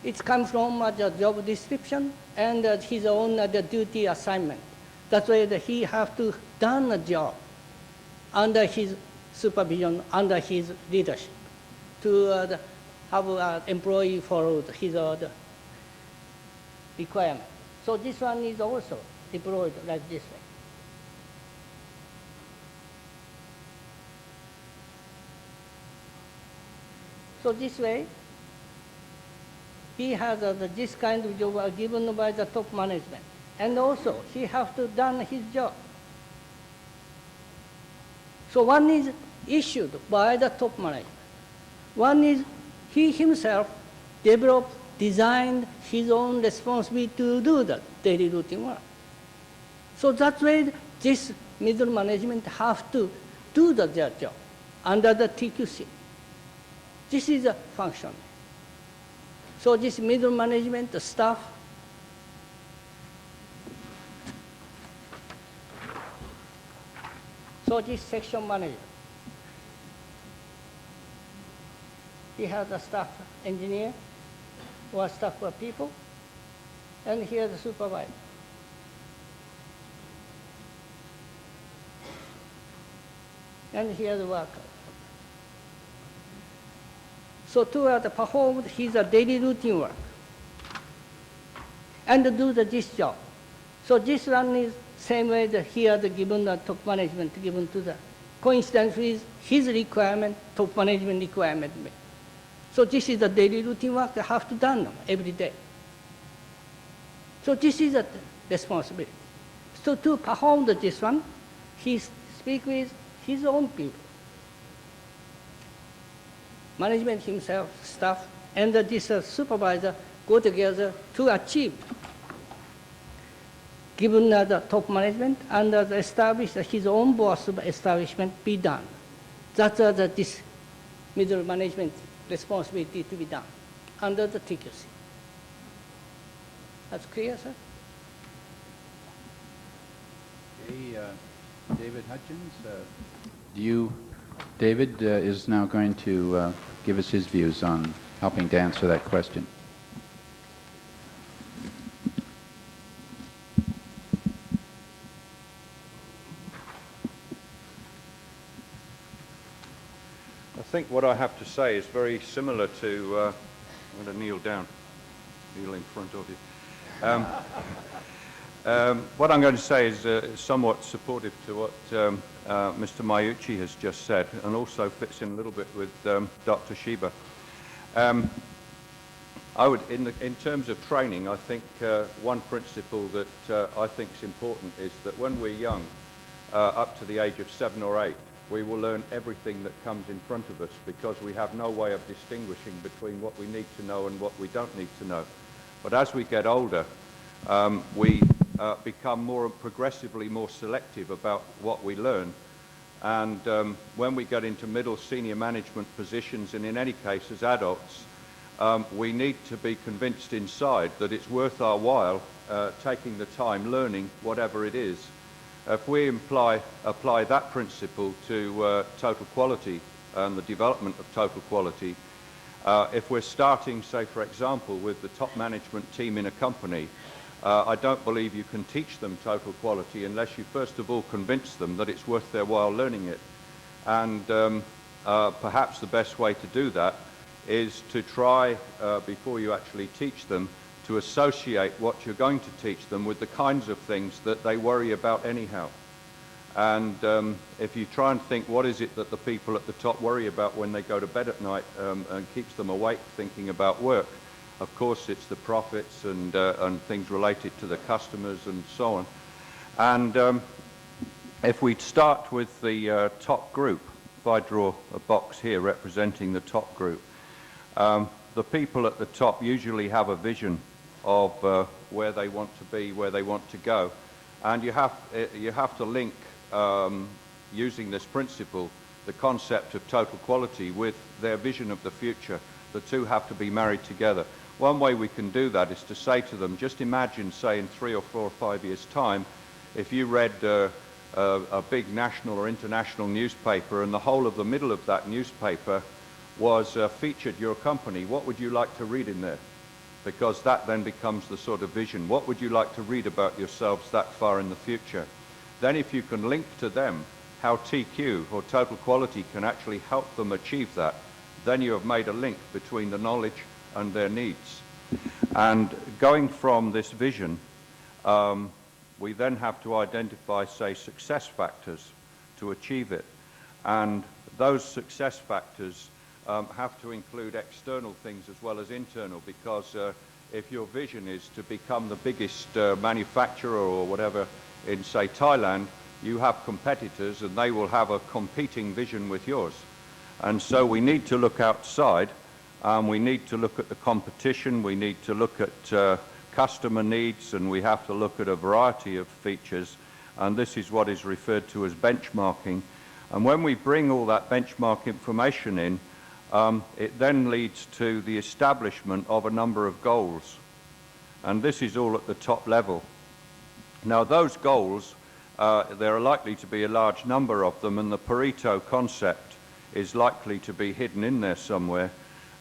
It comes from the job description and his own the duty assignment. That's why he has to done a job under his supervision, under his leadership, to have an employee follow his requirement. So this one is also deployed like this way. So this way, he has this kind of job given by the top management. And also, he has to done his job. So one is issued by the top management. One is he himself developed, designed his own responsibility to do the daily routine work. So that's why this middle management have to do their job under the TQC. This is a function. So this middle management, the staff, so this section manager, he has a staff engineer or staff people, and here the supervisor. And here the worker. So to perform his daily routine work and do this job. So this one is same way that here given the top management given to the coincidence with his requirement, top management requirement. So this is the daily routine work they have to done every day. So this is a responsibility. So to perform this one, he speaks with his own people. Management himself, staff, and this supervisor go together to achieve, given the top management and establish his own boss establishment be done. That's this middle management responsibility to be done under the TQC. That's clear, sir? Okay, David Hutchins, David is now going to give us his views on helping to answer that question. think what I have to say is very similar to, I'm going to kneel down, kneel in front of you. What I'm going to say is somewhat supportive to what Mr. Mayuchi has just said, and also fits in a little bit with Dr. Shiba. In terms of training, I think one principle that I think is important is that when we're young, up to the age of 7 or 8, we will learn everything that comes in front of us because we have no way of distinguishing between what we need to know and what we don't need to know. But as we get older, we become progressively more selective about what we learn. And when we get into middle senior management positions, and in any case as adults, we need to be convinced inside that it's worth our while taking the time learning whatever it is. If we apply that principle to total quality and the development of total quality, if we're starting, say, for example, with the top management team in a company, I don't believe you can teach them total quality unless you first of all convince them that it's worth their while learning it. And perhaps the best way to do that is to try, before you actually teach them, to associate what you're going to teach them with the kinds of things that they worry about anyhow. And if you try and think what is it that the people at the top worry about when they go to bed at night and keeps them awake thinking about work, of course it's the profits and things related to the customers and so on. And if we start with the top group, if I draw a box here representing the top group, the people at the top usually have a vision of where they want to be, where they want to go. And you have to link, using this principle, the concept of total quality with their vision of the future. The two have to be married together. One way we can do that is to say to them, just imagine, say, in 3 or 4 or 5 years' time, if you read a big national or international newspaper and the whole of the middle of that newspaper was featured your company, what would you like to read in there? Because that then becomes the sort of vision. What would you like to read about yourselves that far in the future? Then if you can link to them how TQ or total quality can actually help them achieve that, then you have made a link between the knowledge and their needs. And going from this vision, we then have to identify, say, success factors to achieve it. And those success factors have to include external things as well as internal, because if your vision is to become the biggest manufacturer or whatever in, say, Thailand, you have competitors and they will have a competing vision with yours. And so we need to look outside, we need to look at the competition, we need to look at customer needs, and we have to look at a variety of features, and this is what is referred to as benchmarking. And when we bring all that benchmark information in, it then leads to the establishment of a number of goals. And this is all at the top level. Now those goals, there are likely to be a large number of them, and the Pareto concept is likely to be hidden in there somewhere.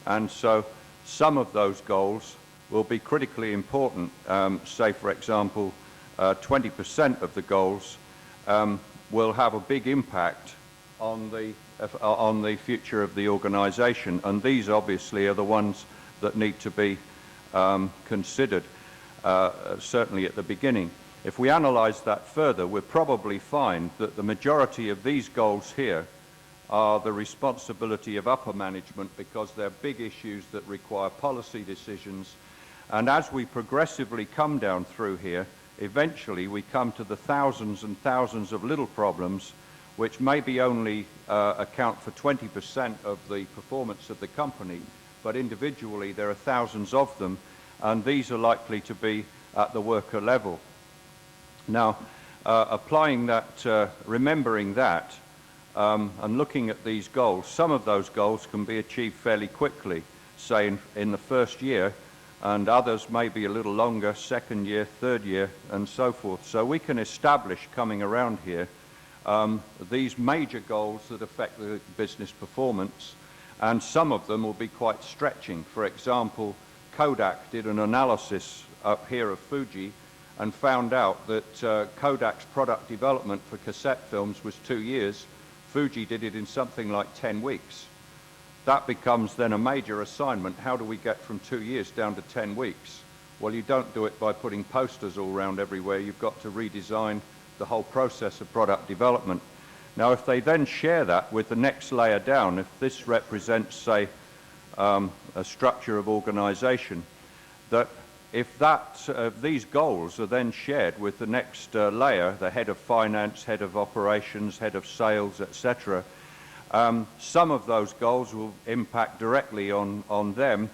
And so some of those goals will be critically important. Say, for example, 20% of the goals will have a big impact on the future of the organization, and these obviously are the ones that need to be considered, certainly at the beginning. If we analyze that further, we'll probably find that the majority of these goals here are the responsibility of upper management, because they're big issues that require policy decisions. And as we progressively come down through here, eventually we come to the thousands and thousands of little problems which maybe only account for 20% of the performance of the company, but individually there are thousands of them, and these are likely to be at the worker level. Now, applying that, remembering that, and looking at these goals, some of those goals can be achieved fairly quickly, say in the first year, and others may be a little longer, second year, third year, and so forth. So we can establish, coming around here, these major goals that affect the business performance, and some of them will be quite stretching. For example, Kodak did an analysis up here of Fuji and found out that Kodak's product development for cassette films was 2 years. Fuji did it in something like 10 weeks. that becomes then a major assignment. How do we get from 2 years down to 10 weeks? Well, you don't do it by putting posters all around everywhere. You've got to redesign the whole process of product development. Now, if they then share that with the next layer down, if this represents, say, a structure of organization, that if these goals are then shared with the next layer, the head of finance, head of operations, head of sales, etc., some of those goals will impact directly on them.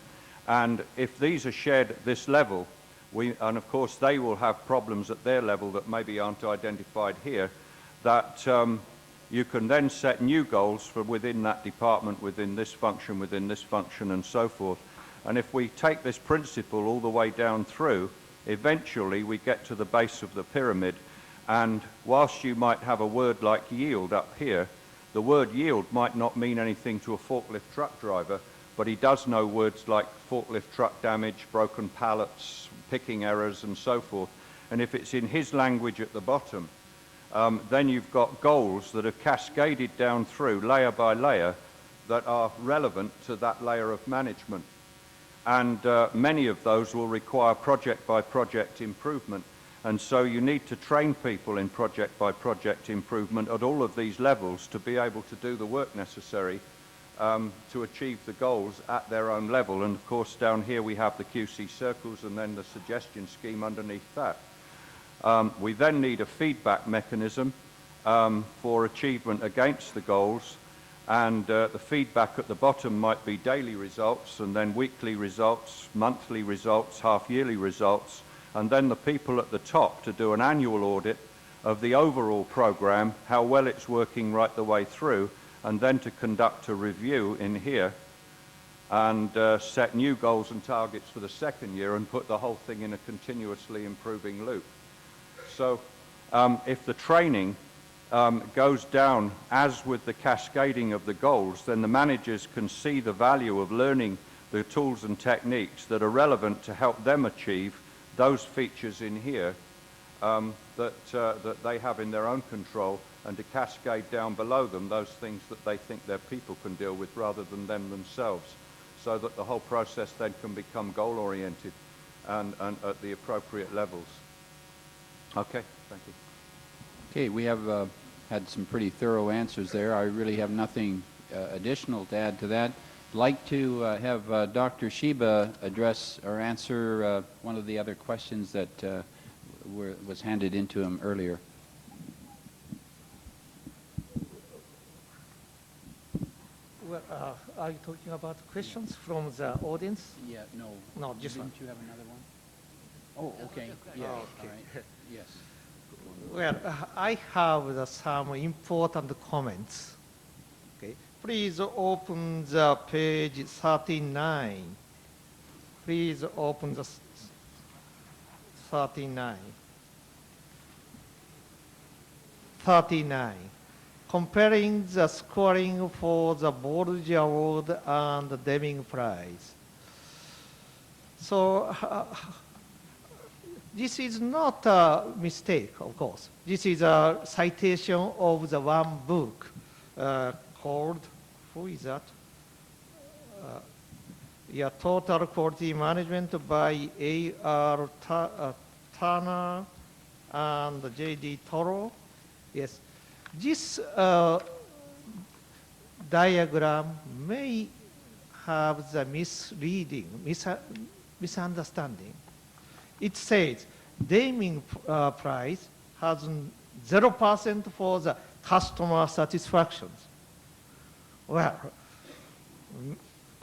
And if these are shared at this level, and of course they will have problems at their level that maybe aren't identified here, that you can then set new goals for within that department, within this function, and so forth. And if we take this principle all the way down through, eventually we get to the base of the pyramid, and whilst you might have a word like yield up here, the word yield might not mean anything to a forklift truck driver, but he does know words like forklift truck damage, broken pallets, picking errors, and so forth. And if it's in his language at the bottom, then you've got goals that are cascaded down through layer by layer that are relevant to that layer of management. And many of those will require project by project improvement. And so you need to train people in project by project improvement at all of these levels to be able to do the work necessary to achieve the goals at their own level. And of course down here we have the QC circles and then the suggestion scheme underneath that. We then need a feedback mechanism for achievement against the goals, and the feedback at the bottom might be daily results and then weekly results, monthly results, half-yearly results, and then the people at the top to do an annual audit of the overall program, how well it's working right the way through, and then to conduct a review in here and set new goals and targets for the second year and put the whole thing in a continuously improving loop. So if the training goes down as with the cascading of the goals, then the managers can see the value of learning the tools and techniques that are relevant to help them achieve those features in here that they have in their own control, and to cascade down below them those things that they think their people can deal with rather than them themselves, so that the whole process then can become goal-oriented and at the appropriate levels. Okay, thank you. Okay, we have had some pretty thorough answers there. I really have nothing additional to add to that. I'd like to have Dr. Shiba address or answer one of the other questions that was handed into him earlier. Well, are you talking about questions from the audience? Yeah, no. No, just one. Didn't you have another one? Oh, okay. Yeah, Oh, all okay. right. Yes. Well, I have some important comments. Okay, please open the page 39. Please open the 39. 39. Comparing the scoring for the Bolger Award and the Deming Prize. So this is not a mistake, of course. This is a citation of the one book called, who is that? Total Quality Management by A.R. Turner and J.D. Toro. Yes, this diagram may have the misunderstanding. It says Deming Prize has 0% for the customer satisfaction. Well,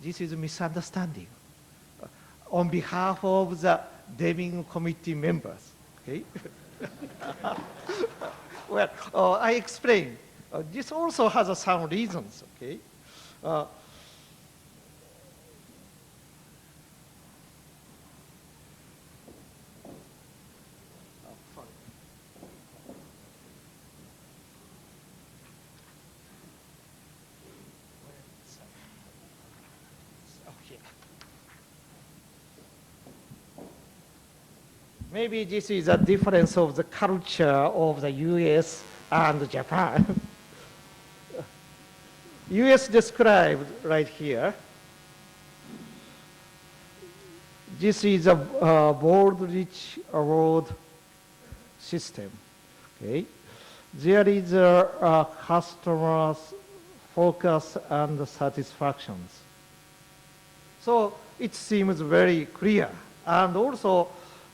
this is a misunderstanding on behalf of the Deming committee members. Okay? Well, I explain. This also has some reasons. Okay. Maybe this is a difference of the culture of the US and Japan. US described right here. This is a board-rich award system. Okay, there is a customer's focus and satisfactions. So it seems very clear, and also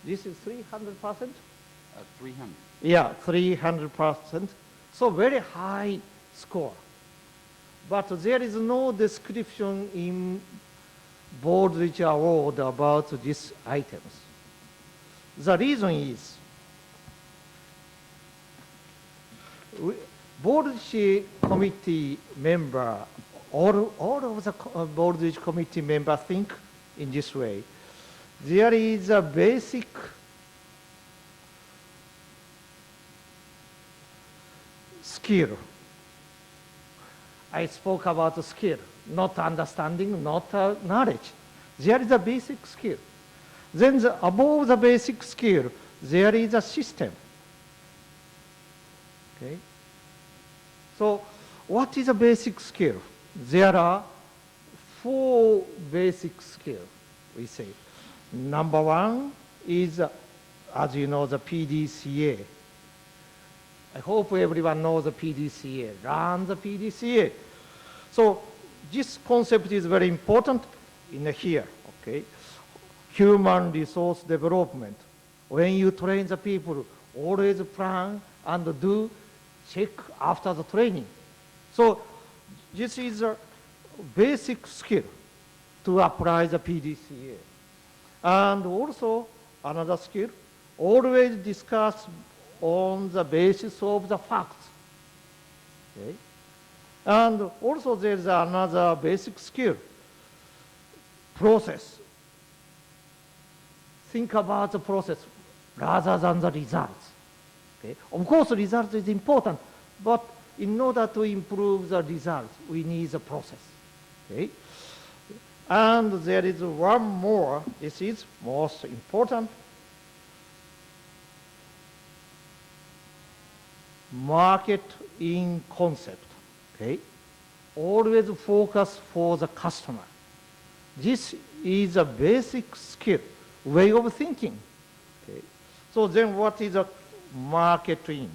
this is 300%. 300. Yeah, 300%. So very high score. But there is no description in board-rich award about these items. The reason is, board-rich committee member, all of the board-rich committee members think in this way. There is a basic skill. I spoke about the skill, not understanding, not knowledge. There is a basic skill. Then above the basic skill, there is a system. Okay. So what is a basic skill? There are 4 basic skills, we say. Number 1 is, as you know, the PDCA. I hope everyone knows the PDCA, run the PDCA. So this concept is very important in here, okay? Human resource development. When you train the people, always plan and do check after the training. So this is a basic skill to apply the PDCA. And also another skill, always discuss on the basis of the facts. Okay? And also there's another basic skill, process. Think about the process rather than the results. Okay? Of course, the result is important, but in order to improve the results, we need the process. Okay? And there is one more, this is most important. Market in concept. Okay? Always focus for the customer. This is a basic skill, way of thinking. Okay? So then what is a market in?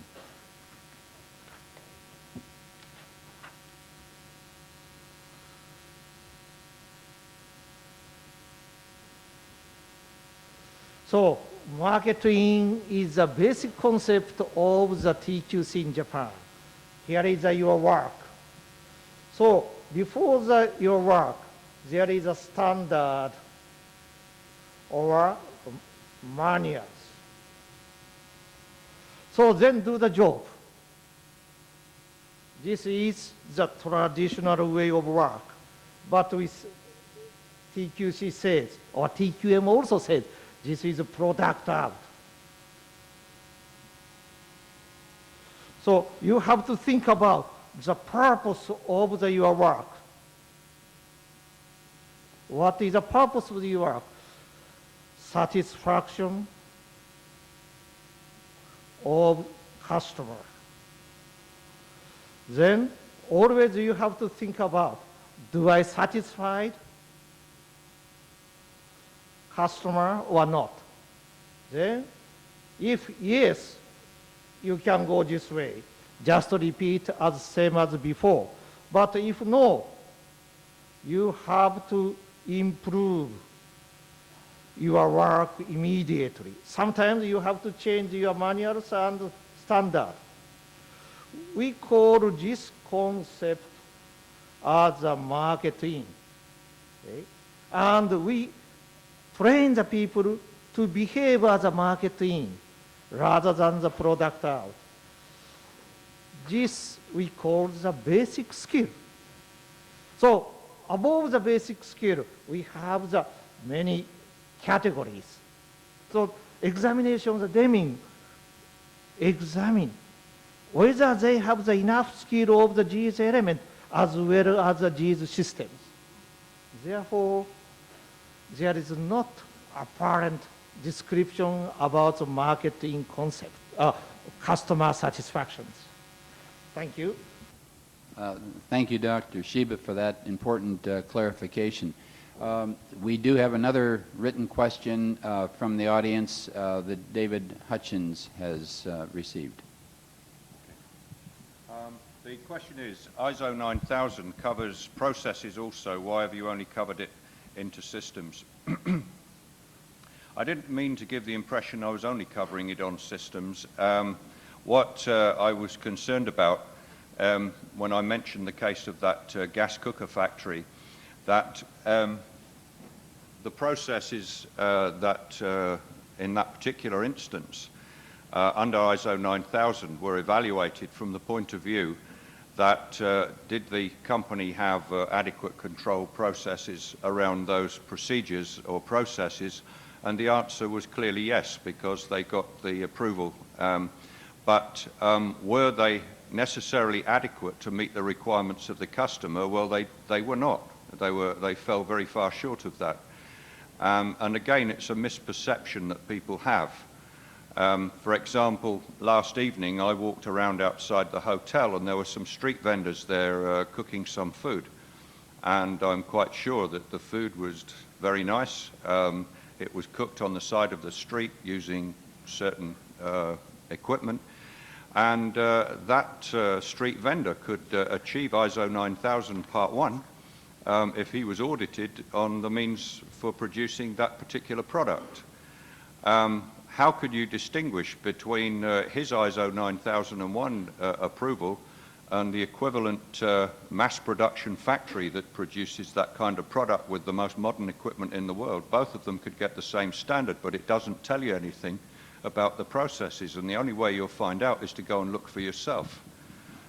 So marketing is a basic concept of the TQC in Japan. Here is your work. So before your work, there is a standard or manuals. So then do the job. This is the traditional way of work. But with TQC says, or TQM also says, this is a product out. So you have to think about the purpose of your work. What is the purpose of your work? Satisfaction of customer. Then always you have to think about, do I satisfy customer or not? Then if yes, you can go this way. Just repeat as same as before. But if no, you have to improve your work immediately. Sometimes you have to change your manuals and standard. We call this concept as a marketing. Okay? And we train the people to behave as a marketing rather than the product out. This we call the basic skill. So above the basic skill, we have the many categories. So examinations, they mean examine whether they have the enough skill of the GS element as well as the GS systems. Therefore, there is not apparent description about the marketing concept, customer satisfactions. Thank you. Thank you, Dr. Shiba, for that important clarification. We do have another written question from the audience that David Hutchins has received. The question is, ISO 9000 covers processes also. Why have you only covered it into systems? I didn't mean to give the impression I was only covering it on systems. What I was concerned about when I mentioned the case of that gas cooker factory, that the processes that in that particular instance under ISO 9000 were evaluated from the point of view that did the company have adequate control processes around those procedures or processes, and the answer was clearly yes, because they got the approval. But were they necessarily adequate to meet the requirements of the customer? Well, they were not. They fell very far short of that. And again, it's a misperception that people have. For example, last evening I walked around outside the hotel and there were some street vendors there cooking some food. And I'm quite sure that the food was very nice. It was cooked on the side of the street using certain equipment. And that street vendor could achieve ISO 9000 Part 1 if he was audited on the means for producing that particular product. How could you distinguish between his ISO 9001 approval and the equivalent mass production factory that produces that kind of product with the most modern equipment in the world? Both of them could get the same standard, but it doesn't tell you anything about the processes, and the only way you'll find out is to go and look for yourself.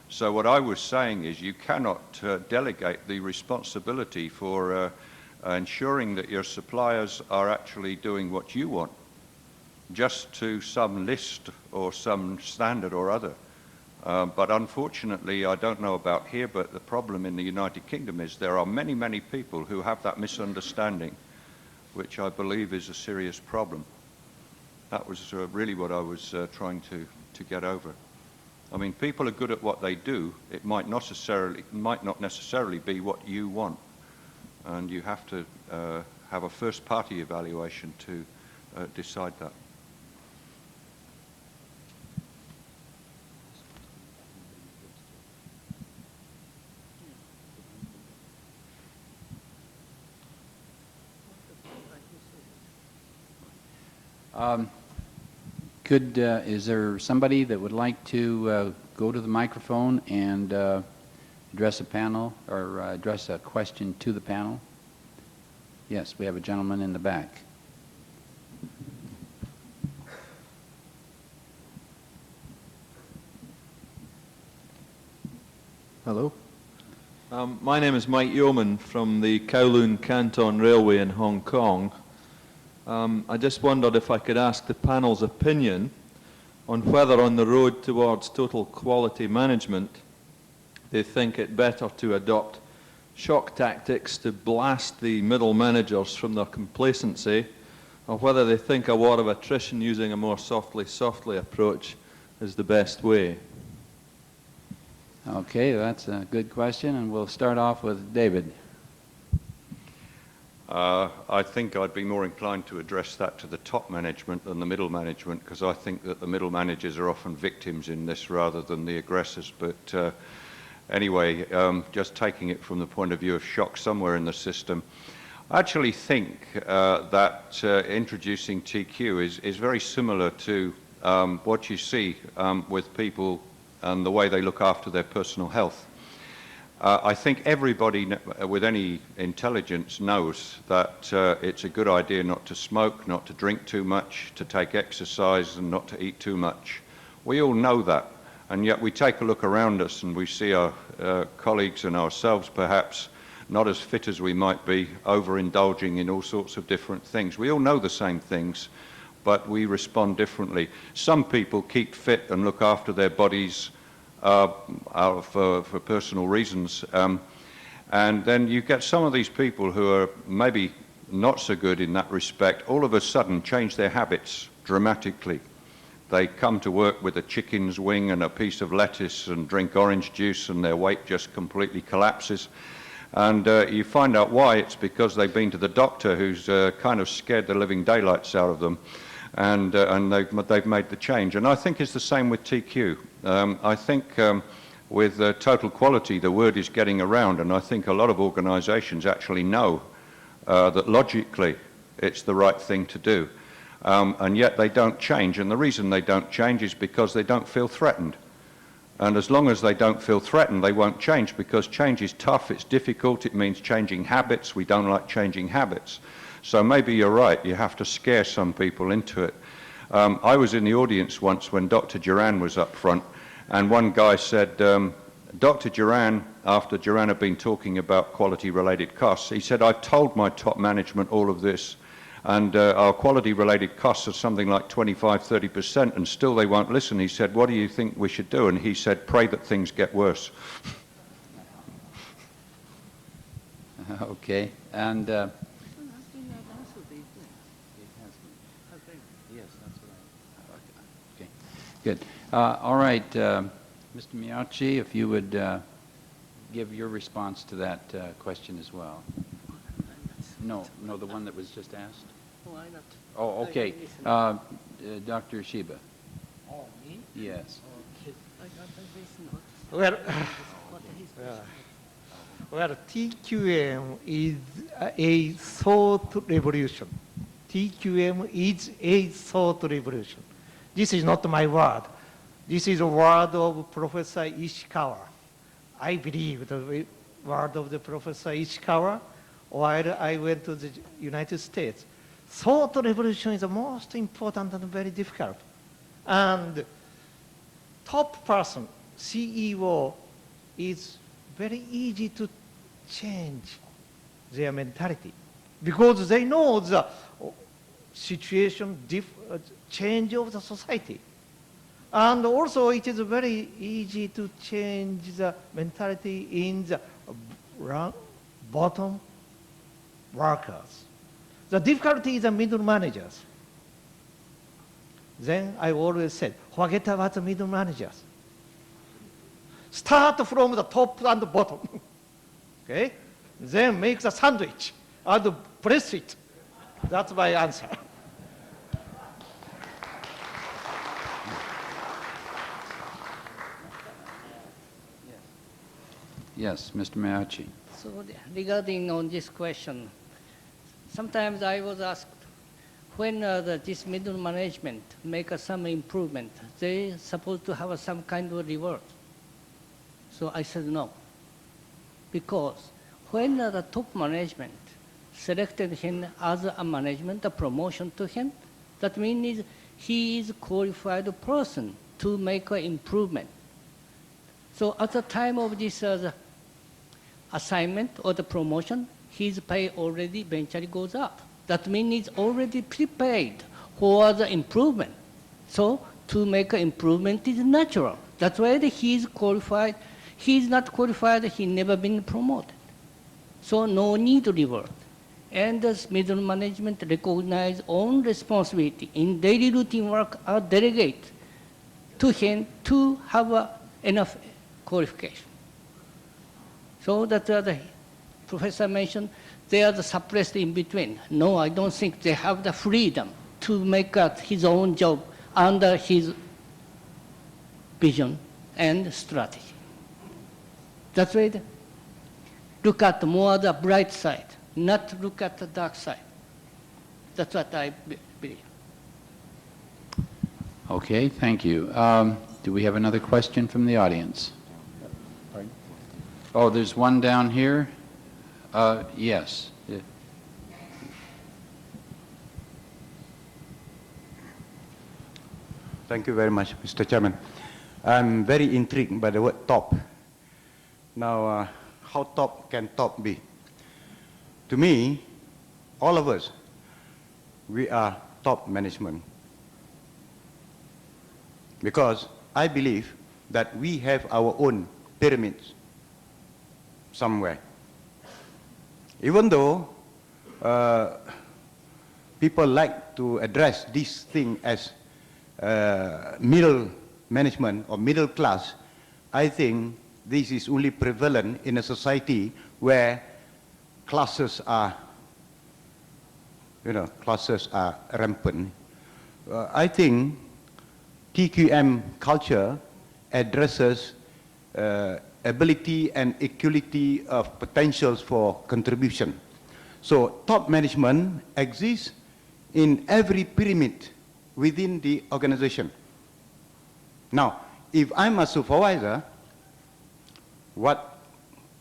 So what I was saying is you cannot delegate the responsibility for ensuring that your suppliers are actually doing what you want just to some list or some standard or other. But unfortunately, I don't know about here, but the problem in the United Kingdom is there are many, many people who have that misunderstanding, which I believe is a serious problem. That was really what I was trying to get over. I mean, people are good at what they do. It might not necessarily be what you want. And you have to have a first-party evaluation to decide that. Is there somebody that would like to go to the microphone and address a panel or address a question to the panel? Yes, we have a gentleman in the back. Hello. My name is Mike Yeoman from the Kowloon Canton Railway in Hong Kong. I just wondered if I could ask the panel's opinion on whether on the road towards total quality management they think it better to adopt shock tactics to blast the middle managers from their complacency, or whether they think a war of attrition using a more softly approach is the best way. Okay, that's a good question, and we'll start off with David. I think I'd be more inclined to address that to the top management than the middle management, because I think that the middle managers are often victims in this rather than the aggressors. But anyway, just taking it from the point of view of shock somewhere in the system, I actually think that introducing TQ is very similar to what you see with people and the way they look after their personal health. I think everybody with any intelligence knows that it's a good idea not to smoke, not to drink too much, to take exercise and not to eat too much. We all know that, and yet we take a look around us and we see our colleagues and ourselves perhaps not as fit as we might be, overindulging in all sorts of different things. We all know the same things, but we respond differently. Some people keep fit and look after their bodies for personal reasons, and then you get some of these people who are maybe not so good in that respect, all of a sudden change their habits dramatically. They come to work with a chicken's wing and a piece of lettuce and drink orange juice, and their weight just completely collapses. And you find out why. It's because they've been to the doctor, who's kind of scared the living daylights out of them, and they've made the change. And I think it's the same with TQ. I think with total quality, the word is getting around, and I think a lot of organizations actually know that logically it's the right thing to do. And yet they don't change, and the reason they don't change is because they don't feel threatened. And as long as they don't feel threatened, they won't change, because change is tough, it's difficult, it means changing habits. We don't like changing habits. So maybe you're right, you have to scare some people into it. I was in the audience once when Dr. Duran was up front, and one guy said, Dr. Duran, after Duran had been talking about quality-related costs, he said, I've told my top management all of this, and our quality-related costs are something like 25–30%, and still they won't listen. He said, what do you think we should do? And he said, pray that things get worse. Okay, and yes, that's what okay, good. All right, Mr. Miyachi, if you would give your response to that question as well. No, the one that was just asked? Why not? Oh, okay. Dr. Shiba. Oh, me? Yes. Okay. I got this note. Well, TQM is a thought revolution. TQM is a thought revolution. This is not my word. This is a word of Professor Ishikawa. I believe the word of the Professor Ishikawa while I went to the United States. Thought revolution is the most important and very difficult. And top person, CEO, is very easy to change their mentality because they know the situation, change of the society. And also it is very easy to change the mentality in the bottom workers. The difficulty is the middle managers. Then I always said, forget about the middle managers. Start from the top and the bottom. Okay? Then make the sandwich and press it. That's my answer. Yes, Mr. Miyachi. So regarding on this question, sometimes I was asked, when this middle management make some improvement, they supposed to have some kind of reward. So I said no. Because when the top management selected him as a management, a promotion to him, that means he is a qualified person to make an improvement. So at the time of this assignment or the promotion, his pay already eventually goes up. That means he's already prepared for the improvement. So to make an improvement is natural. That's why he is qualified. He is not qualified, he never been promoted. So no need to reward. And the middle management recognize own responsibility in daily routine work or delegate to him to have enough qualification. So that the professor mentioned, they are the suppressed in between. No, I don't think they have the freedom to make his own job under his vision and strategy. That's why look at more the bright side, not look at the dark side. That's what I believe. Okay, thank you. Do we have another question from the audience? Pardon? Oh, there's one down here. Yes. Thank you very much, Mr. Chairman. I'm very intrigued by the word top. Now, how top can top be? To me, all of us, we are top management. Because I believe that we have our own pyramids somewhere. Even though people like to address this thing as middle management or middle class, I think this is only prevalent in a society where classes are rampant. I think TQM culture addresses ability and equality of potentials for contribution. So top management exists in every pyramid within the organization. Now, if I'm a supervisor, what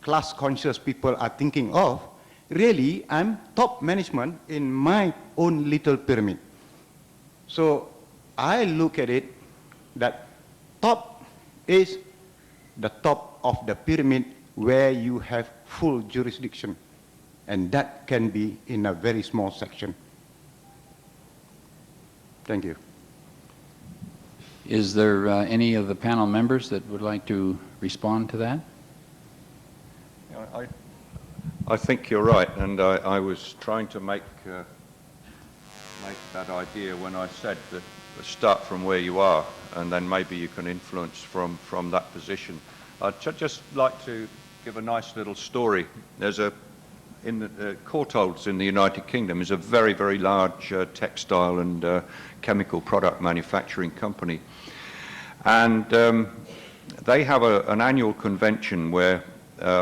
class-conscious people are thinking of, really, I'm top management in my own little pyramid. So I look at it that top is the top of the pyramid where you have full jurisdiction, and that can be in a very small section. Thank you. Is there any of the panel members that would like to respond to that? I think you're right, and I was trying to make that idea when I said that start from where you are, and then maybe you can influence from that position. I'd just like to give a nice little story. There's in the Courtaulds in the United Kingdom is a very, very large textile and chemical product manufacturing company, and they have an annual convention where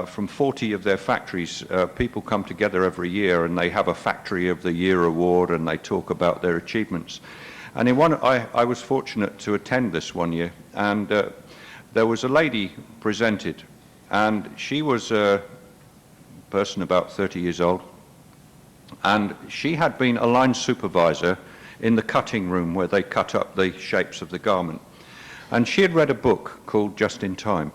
from 40 of their factories, people come together every year and they have a Factory of the Year award and they talk about their achievements. And I was fortunate to attend this one year, and there was a lady presented, and she was a person about 30 years old, and she had been a line supervisor in the cutting room where they cut up the shapes of the garment. And she had read a book called Just in Time,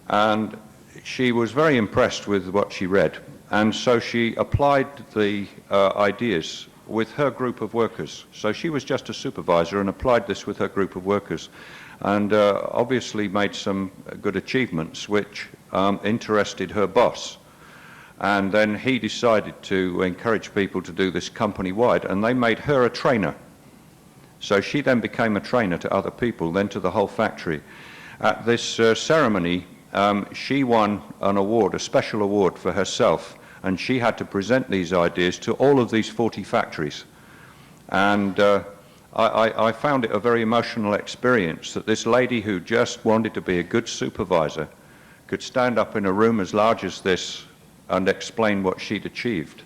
and she was very impressed with what she read, and so she applied the ideas with her group of workers. So she was just a supervisor and applied this with her group of workers, and obviously made some good achievements which interested her boss. And then he decided to encourage people to do this company-wide, and they made her a trainer. So she then became a trainer to other people, then to the whole factory. At this ceremony, she won an award, a special award for herself, and she had to present these ideas to all of these 40 factories. And I found it a very emotional experience that this lady who just wanted to be a good supervisor could stand up in a room as large as this and explain what she'd achieved.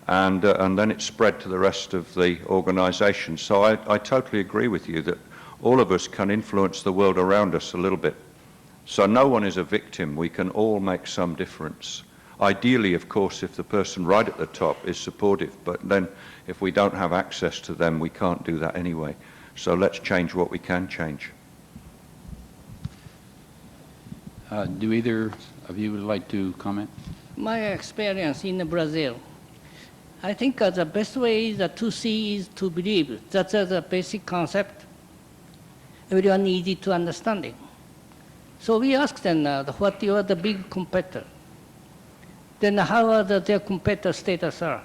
And then it spread to the rest of the organization. So I totally agree with you that all of us can influence the world around us a little bit. So no one is a victim. We can all make some difference. Ideally, of course, if the person right at the top is supportive, but then if we don't have access to them, we can't do that anyway. So let's change what we can change. Do either of you would like to comment? My experience in Brazil, I think the best way to see is to believe. That's the basic concept. Everyone easy to understanding. So we asked them, what are the big competitor? Then how are their competitor status are?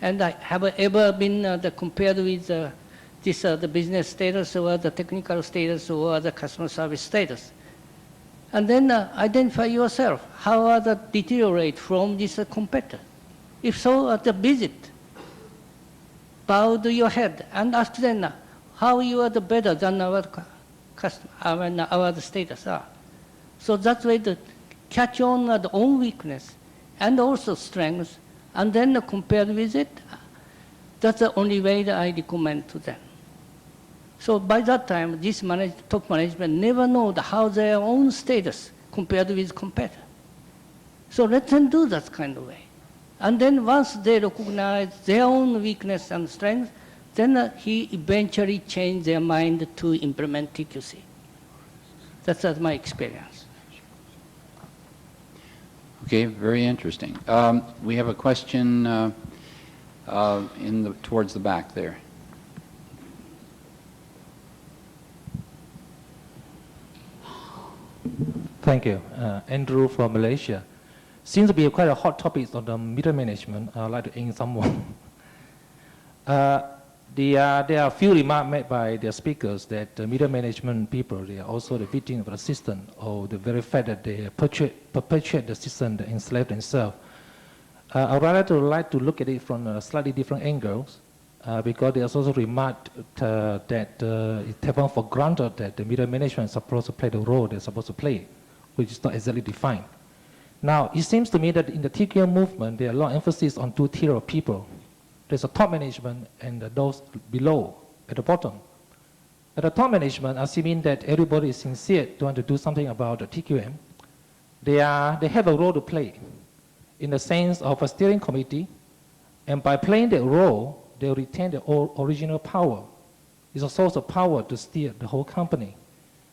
And have ever been compared with the business status or the technical status or the customer service status? And then identify yourself. How are the deteriorate from this competitor? If so, at the visit, bow your head and ask them how you are the better than our customer, our status are. So that way to catch on the own weakness and also strengths, and then compare with it. That's the only way that I recommend to them. So by that time, this top management never know how their own status compared with competitor. So let them do that kind of way. And then once they recognize their own weakness and strength, then he eventually change their mind to implement TQC. That's my experience. Okay, very interesting. We have a question towards the back there. Thank you. Andrew from Malaysia. Seems to be quite a hot topic on the middle management. I'd like to ask someone. There are a few remarks made by the speakers that the middle management people, they are also the victim of the system, or the very fact that they perpetuate the system that enslave themselves. I would like to look at it from a slightly different angles, because there's also remarked that it's taken for granted that the middle management is supposed to play the role they're supposed to play, which is not exactly defined. Now, it seems to me that in the TQM movement, there are a lot of emphasis on two tiers of people. There's a top management and those below, at the bottom. At the top management, assuming that everybody is sincere to want to do something about the TQM, they have a role to play in the sense of a steering committee, and by playing that role, they retain their original power. It's a source of power to steer the whole company,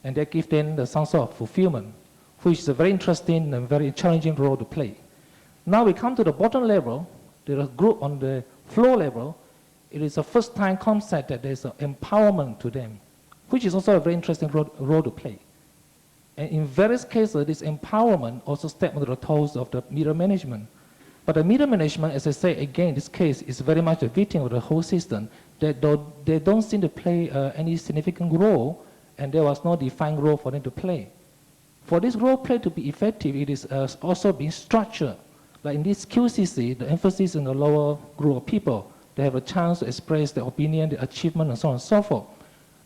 and that gives them the sense of fulfillment, which is a very interesting and very challenging role to play. Now we come to the bottom level. There is a group on the floor level. It is a first-time concept that there's an empowerment to them, which is also a very interesting role to play. And in various cases, this empowerment also steps on the toes of the middle management. But the middle management, as I say again, in this case, is very much a victim of the whole system. They don't seem to play any significant role, and there was no defined role for them to play. For this role play to be effective, it is also being structured. Like in this QCC, the emphasis on the lower group of people, they have a chance to express their opinion, their achievement, and so on and so forth.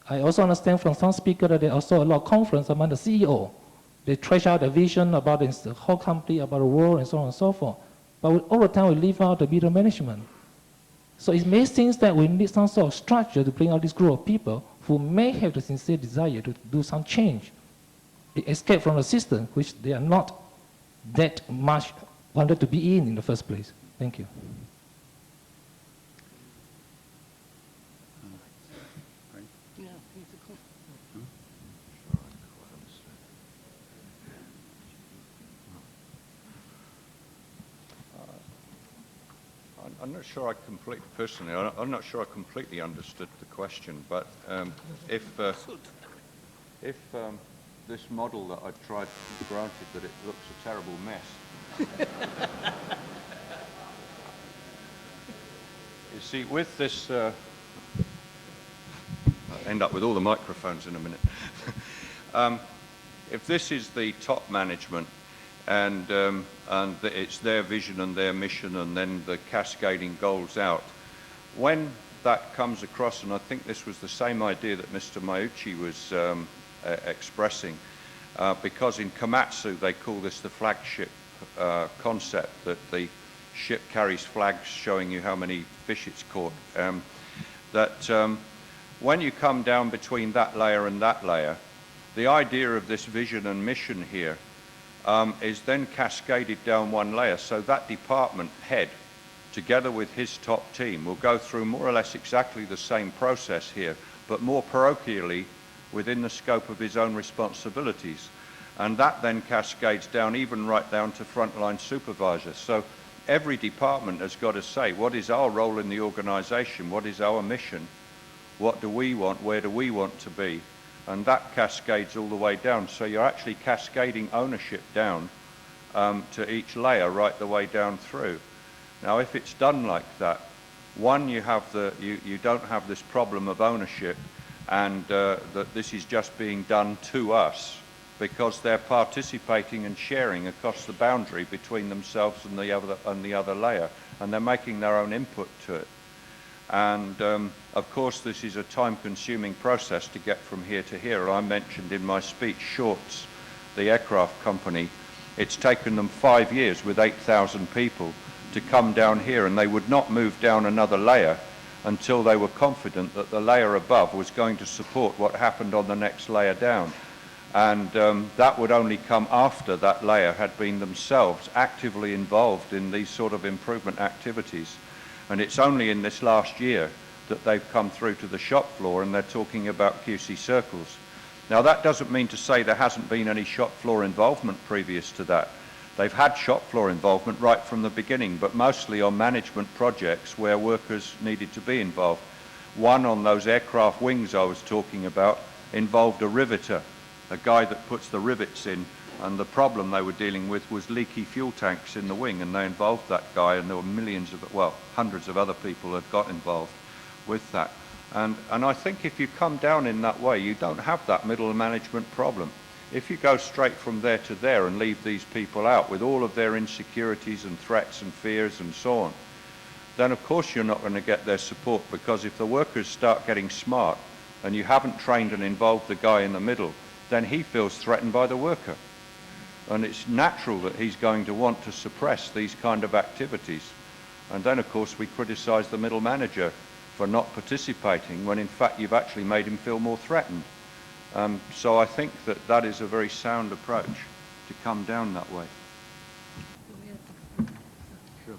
I also understand from some speakers that there are also a lot of conference among the CEO. They trash out the vision about the whole company, about the world, and so on and so forth. But over time, we leave out the middle management. So it may seem that we need some sort of structure to bring out this group of people who may have the sincere desire to do some change, escape from the system, which they are not that much wanted to be in the first place. Thank you. I'm not sure I'm not sure I completely understood the question, but if this model that I've tried, granted that it looks a terrible mess. You see, with this, I'll end up with all the microphones in a minute. If this is the top management, and it's their vision and their mission, and then the cascading goals out. When that comes across, and I think this was the same idea that Mr. Mauchi was expressing, because in Komatsu they call this the flagship concept, that the ship carries flags showing you how many fish it's caught. When you come down between that layer and that layer, the idea of this vision and mission here is then cascaded down one layer. So that department head, together with his top team, will go through more or less exactly the same process here, but more parochially within the scope of his own responsibilities. And that then cascades down, even right down to frontline supervisors. So every department has got to say, what is our role in the organization? What is our mission? What do we want? Where do we want to be? And that cascades all the way down. So you're actually cascading ownership down to each layer right the way down through. Now, if it's done like that, one, you don't have this problem of ownership, and that this is just being done to us, because they're participating and sharing across the boundary between themselves and the other layer, and they're making their own input to it. And of course, this is a time-consuming process to get from here to here. I mentioned in my speech Shorts, the aircraft company. It's taken them 5 years with 8,000 people to come down here, and they would not move down another layer until they were confident that the layer above was going to support what happened on the next layer down. And that would only come after that layer had been themselves actively involved in these sort of improvement activities. And it's only in this last year that they've come through to the shop floor, and they're talking about QC circles. Now, that doesn't mean to say there hasn't been any shop floor involvement previous to that. They've had shop floor involvement right from the beginning, but mostly on management projects where workers needed to be involved. One on those aircraft wings I was talking about involved a riveter, a guy that puts the rivets in, and the problem they were dealing with was leaky fuel tanks in the wing, and they involved that guy, and there were hundreds of other people that got involved with that. And I think if you come down in that way, you don't have that middle management problem. If you go straight from there to there and leave these people out with all of their insecurities and threats and fears and so on, then of course you're not going to get their support, because if the workers start getting smart and you haven't trained and involved the guy in the middle, then he feels threatened by the worker. And it's natural that he's going to want to suppress these kind of activities. And then of course we criticize the middle manager for not participating when in fact you've actually made him feel more threatened. So I think that that is a very sound approach to come down that way. Sure.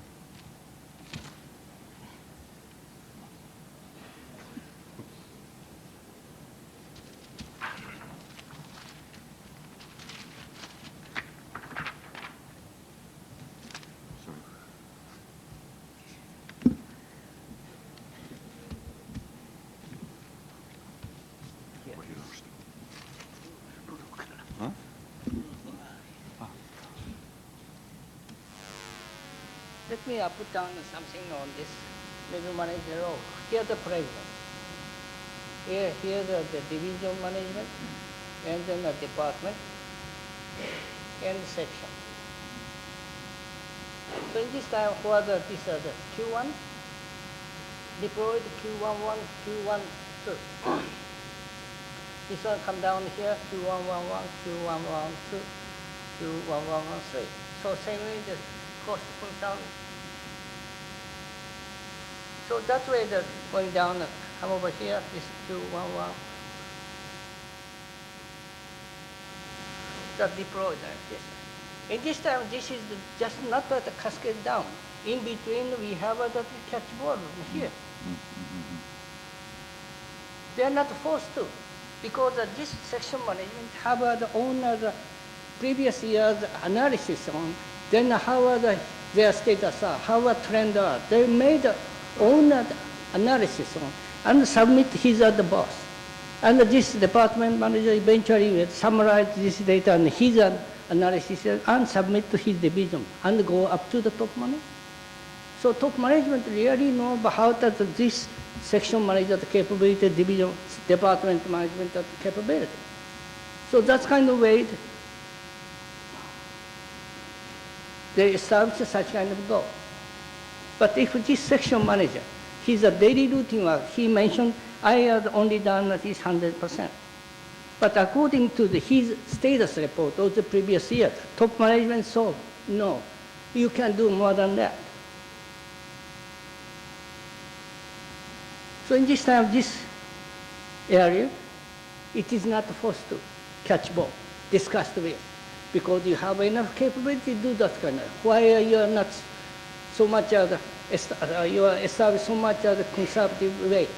Let me put down something on this middle manager role. Here the president. Here the division management, and then the department, and section. So in this time, what are these are the Q1, deployed Q11, Q12. This one come down here, Q111, Q112, Q1113. So same way the cost comes down. So that way the going down, come over here, this Q11. That deployed like this. In this time, this is just not the cascade down. In between, we have the catchboard here. They are not forced to, because this section management have the own previous year's analysis on, then how their status are, how a trend are. They made own analysis on and submit his the boss. And this department manager eventually will summarize this data and his analysis and submit to his division and go up to the top management. So top management really know about how that this section manager capability, division, department management capability. So that's kind of way they establish such kind of goal. But if this section manager, his daily routine work, he mentioned, I have only done at least 100%. But according to his status report of the previous year, top management saw, no, you can do more than that. So in this time, this area, it is not forced to catch ball, discussed with, because you have enough capability to do that kind of. Why you are not so much you are established so much as a conservative way?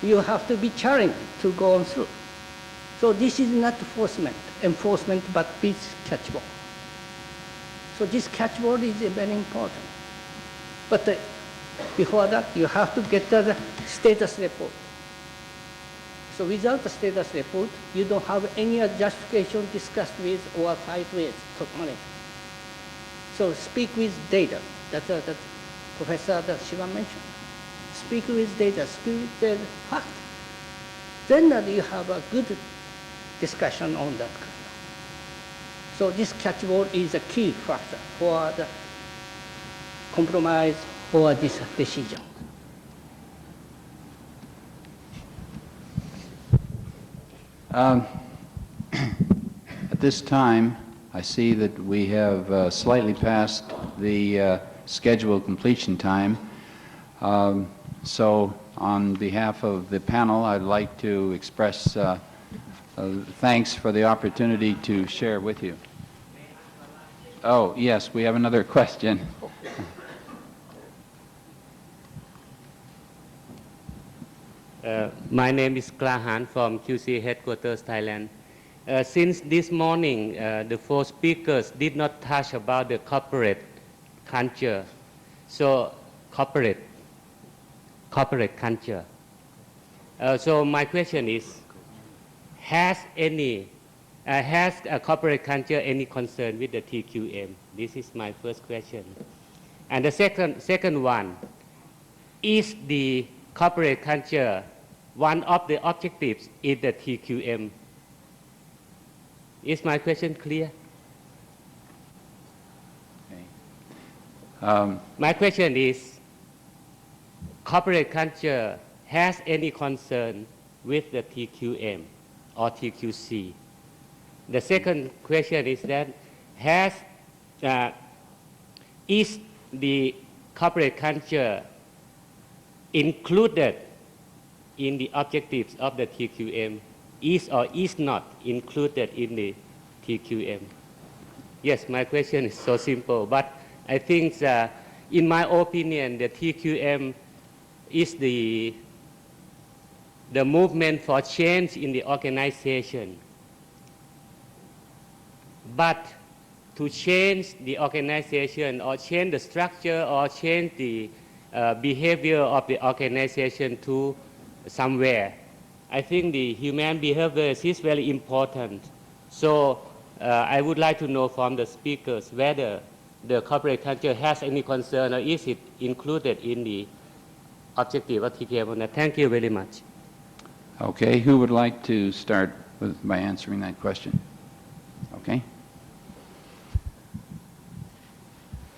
You have to be challenged to go on through. So this is not enforcement, but peace catchball. So this catchball is very important. But before that, you have to get the status report. So without the status report, you don't have any justification discussed with or fight with top management. So speak with data. That's that Professor Shiva mentioned. Speak with data, speak with the fact. Then you have a good discussion on that. So this catchball is a key factor for the compromise or this decision. At this time, I see that we have slightly passed the scheduled completion time. So on behalf of the panel, I'd like to express thanks for the opportunity to share with you. Oh, yes, we have another question. My name is Klahan from QC headquarters, Thailand. Since this morning, the four speakers did not touch about the corporate culture. So corporate culture. So my question is, has a corporate culture any concern with the TQM? This is my first question. And the second one, is the corporate culture, one of the objectives is the TQM. Is my question clear? My question is, corporate culture has any concern with the TQM or TQC? The second question is that is the corporate culture included in the objectives of the TQM, is or is not included in the TQM? Yes, my question is so simple, but I think in my opinion, the TQM is the movement for change in the organization. But to change the organization or change the structure or change the behavior of the organization to somewhere, I think the human behavior is very important. So I would like to know from the speakers whether the corporate culture has any concern or is it included in the objective of TQM. Thank you very much. Okay, who would like to start by answering that question? Okay.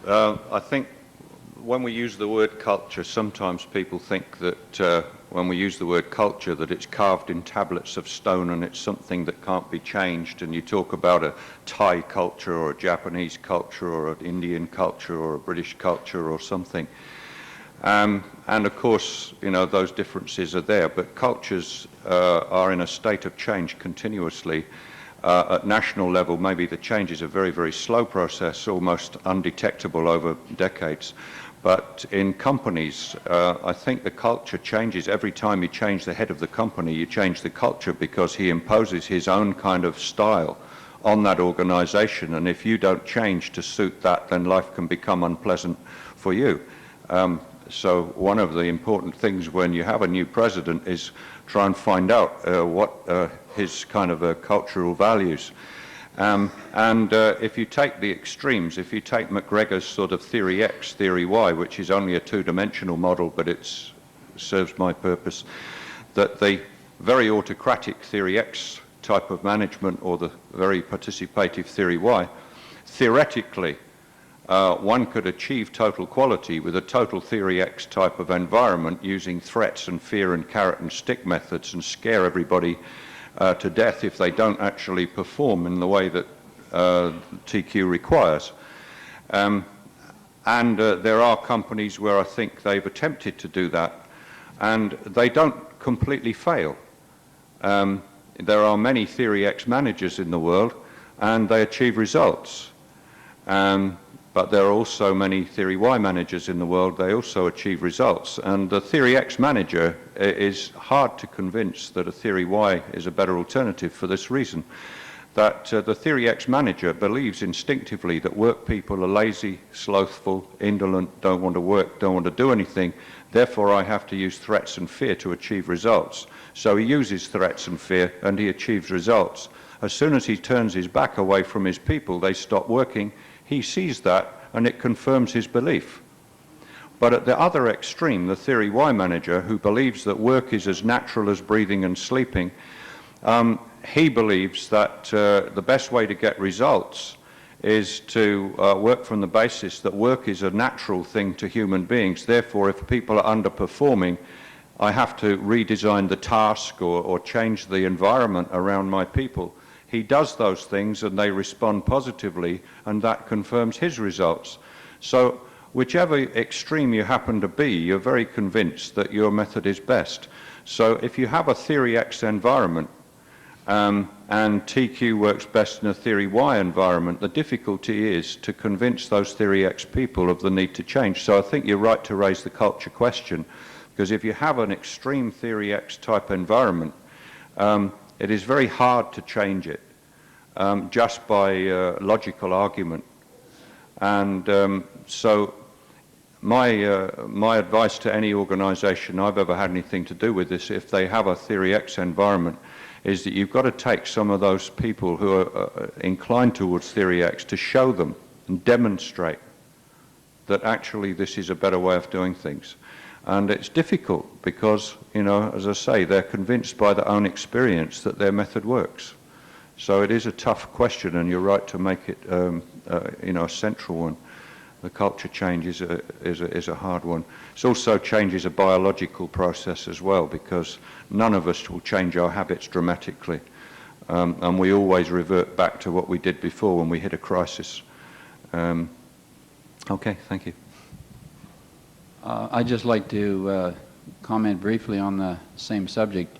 I think when we use the word culture, sometimes people think that when we use the word culture that it's carved in tablets of stone and it's something that can't be changed, and you talk about a Thai culture or a Japanese culture or an Indian culture or a British culture or something. And of course, you know, those differences are there, but cultures are in a state of change continuously. At national level, maybe the change is a very, very slow process, almost undetectable over decades. But in companies, I think the culture changes. Every time you change the head of the company, you change the culture because he imposes his own kind of style on that organization. And if you don't change to suit that, then life can become unpleasant for you. So one of the important things when you have a new president is try and find out what his kind of cultural values. If you take the extremes, if you take McGregor's sort of theory X, theory Y, which is only a two-dimensional model, but it serves my purpose, that the very autocratic theory X type of management or the very participative theory Y, theoretically, one could achieve total quality with a total theory X type of environment using threats and fear and carrot and stick methods and scare everybody to death if they don't actually perform in the way that TQ requires. There are companies where I think they've attempted to do that, and they don't completely fail. There are many Theory X managers in the world, and they achieve results. But there are also many Theory Y managers in the world, they also achieve results. And the Theory X manager is hard to convince that a Theory Y is a better alternative for this reason. That the Theory X manager believes instinctively that work people are lazy, slothful, indolent, don't want to work, don't want to do anything, therefore I have to use threats and fear to achieve results. So he uses threats and fear and he achieves results. As soon as he turns his back away from his people, they stop working. He sees that and it confirms his belief. But at the other extreme, the Theory Y manager, who believes that work is as natural as breathing and sleeping, he believes that the best way to get results is to work from the basis that work is a natural thing to human beings. Therefore, if people are underperforming, I have to redesign the task or change the environment around my people. He does those things and they respond positively, and that confirms his results. So whichever extreme you happen to be, you're very convinced that your method is best. So if you have a Theory X environment and TQ works best in a Theory Y environment, the difficulty is to convince those Theory X people of the need to change. So I think you're right to raise the culture question, because if you have an extreme Theory X type environment, it is very hard to change it just by logical argument. And so my advice to any organization I've ever had anything to do with this, if they have a Theory X environment, is that you've got to take some of those people who are inclined towards Theory X to show them and demonstrate that actually this is a better way of doing things. And it's difficult because, you know, as I say, they're convinced by their own experience that their method works. So it is a tough question, and you're right to make it, you know, a central one. The culture change is a hard one. It also changes a biological process as well, because none of us will change our habits dramatically. And we always revert back to what we did before when we hit a crisis. Okay, thank you. I'd just like to comment briefly on the same subject.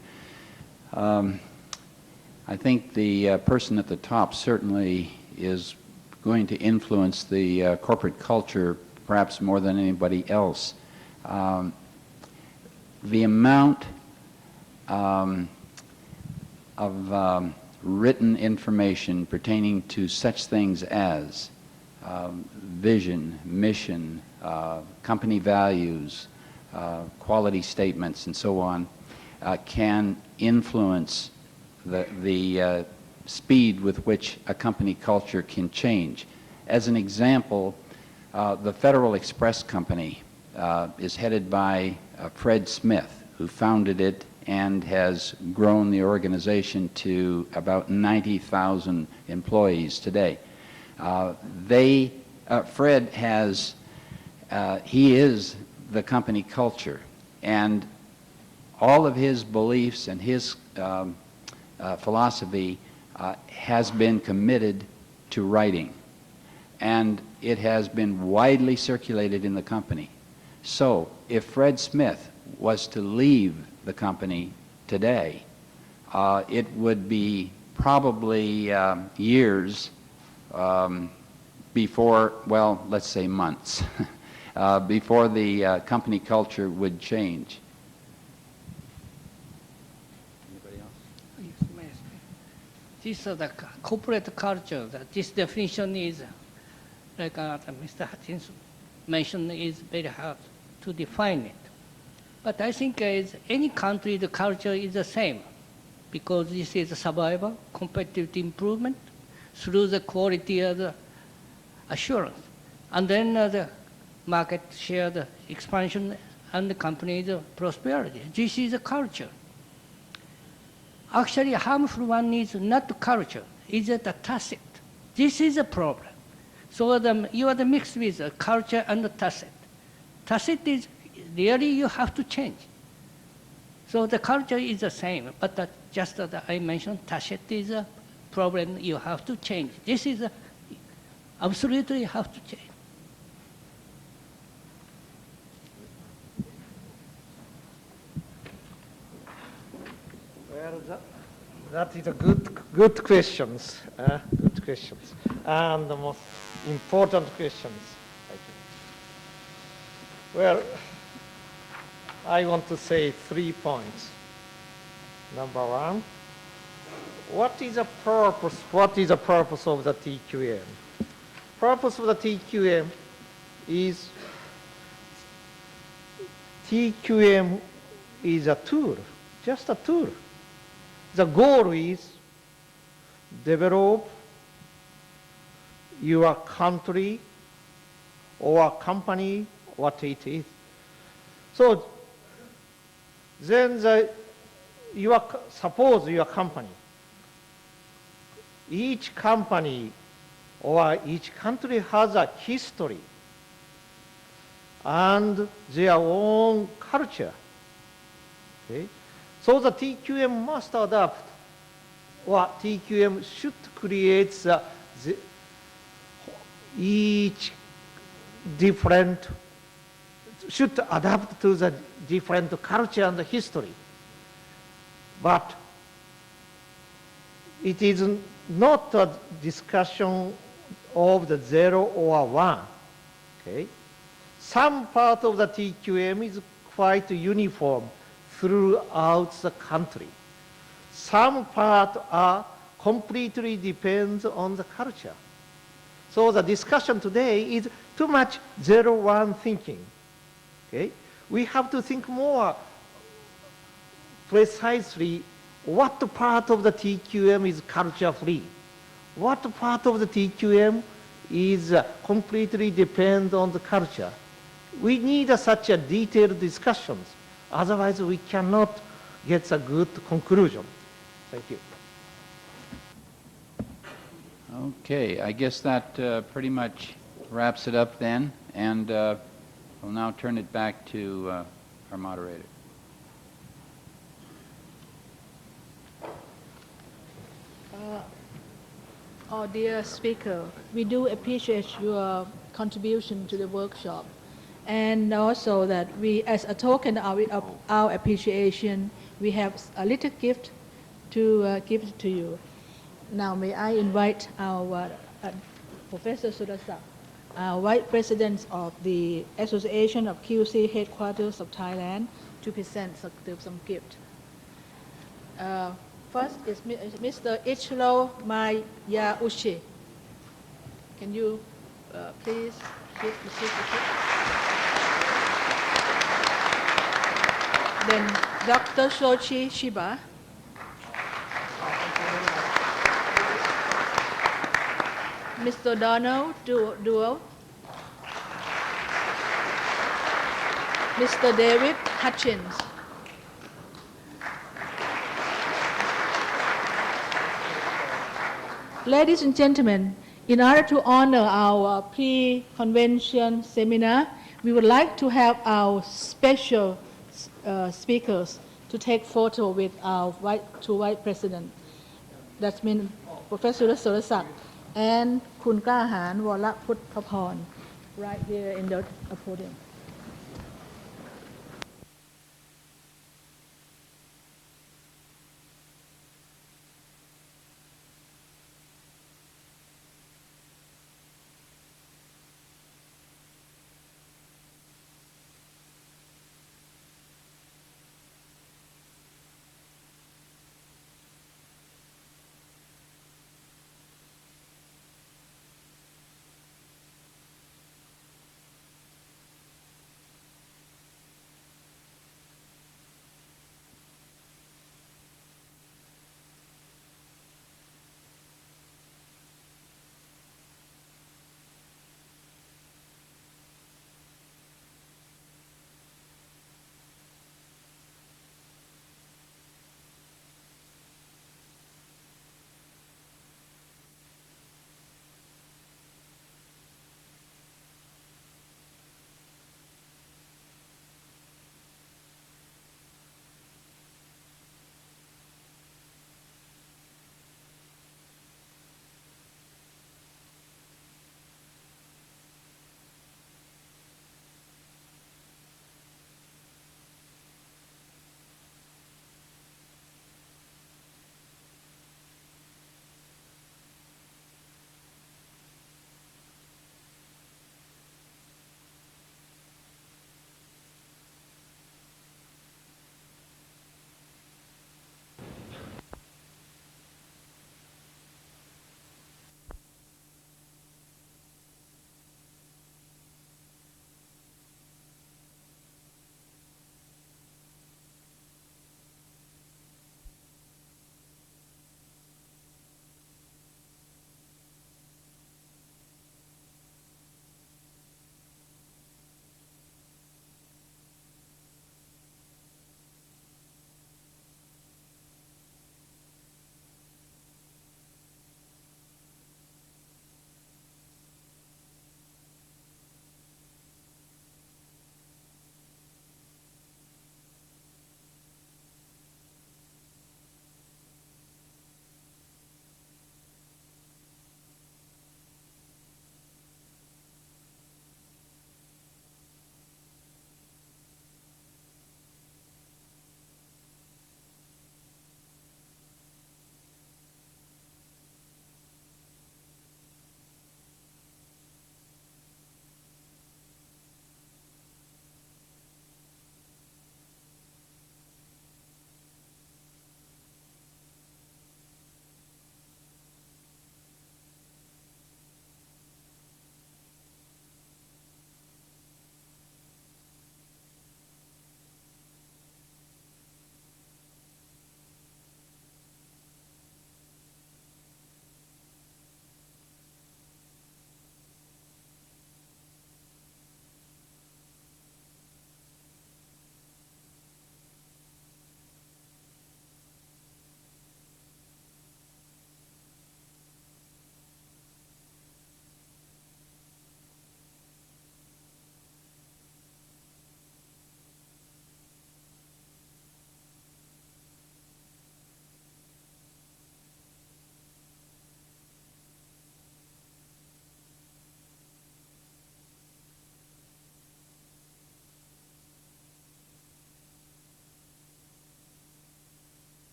I think the person at the top certainly is going to influence the corporate culture perhaps more than anybody else. The amount of written information pertaining to such things as vision, mission, company values, quality statements, and so on, can influence the speed with which a company culture can change. As an example, the Federal Express Company is headed by Fred Smith, who founded it and has grown the organization to about 90,000 employees today. Fred has, he is the company culture, and all of his beliefs and his philosophy has been committed to writing, and it has been widely circulated in the company. So if Fred Smith was to leave the company today, it would be probably years before, well, let's say months, before the company culture would change. This the corporate culture, this definition is, like Mr. Hutchins mentioned, is very hard to define it. But I think any country, the culture is the same, because this is survival, competitive improvement through the quality of the assurance, and then the market share, the expansion, and the company's prosperity. This is a culture. Actually, harmful one is not the culture, it's a tacit. This is a problem. So you are mixed with the culture and the tacit. Tacit is really you have to change. So the culture is the same, but just as I mentioned, tacit is a problem you have to change. This is absolutely you have to change. Well, that is a good questions. Good questions, and the most important questions, I think. Well, I want to say 3 points. Number one, what is the purpose? What is the purpose of the TQM? Purpose of the TQM is TQM is a tool, just a tool. The goal is develop your country or company, what it is. So then suppose your company, each company or each country has a history and their own culture. Okay? So the TQM must adapt, or TQM should create each different, should adapt to the different culture and history. But it is not a discussion of the 0 or 1. Okay? Some part of the TQM is quite uniform throughout the country. Some part are completely depends on the culture. So the discussion today is too much 0-1 thinking. Okay? We have to think more precisely what part of the TQM is culture free, what part of the TQM is completely depend on the culture. We need such a detailed discussions. Otherwise, we cannot get a good conclusion. Thank you. Okay, I guess that pretty much wraps it up then, and we'll now turn it back to our moderator. Oh, dear speaker, we do appreciate your contribution to the workshop. And also that we, as a token of our appreciation, we have a little gift to give to you. Now may I invite our Professor Surasak, Vice President of the Association of QC Headquarters of Thailand, to present some gift. First is Mr. Ichiro Mayauchi. Can you please receive the gift? Then Dr. Shoichi Shiba. Mr. Donald Duell. Mr. David Hutchins. Ladies and gentlemen, in order to honor our pre-convention seminar, we would like to have our special speakers to take photo with our two Vice President. That means Professor Surasak and Kun Klahan Waraputhapon right here in the podium.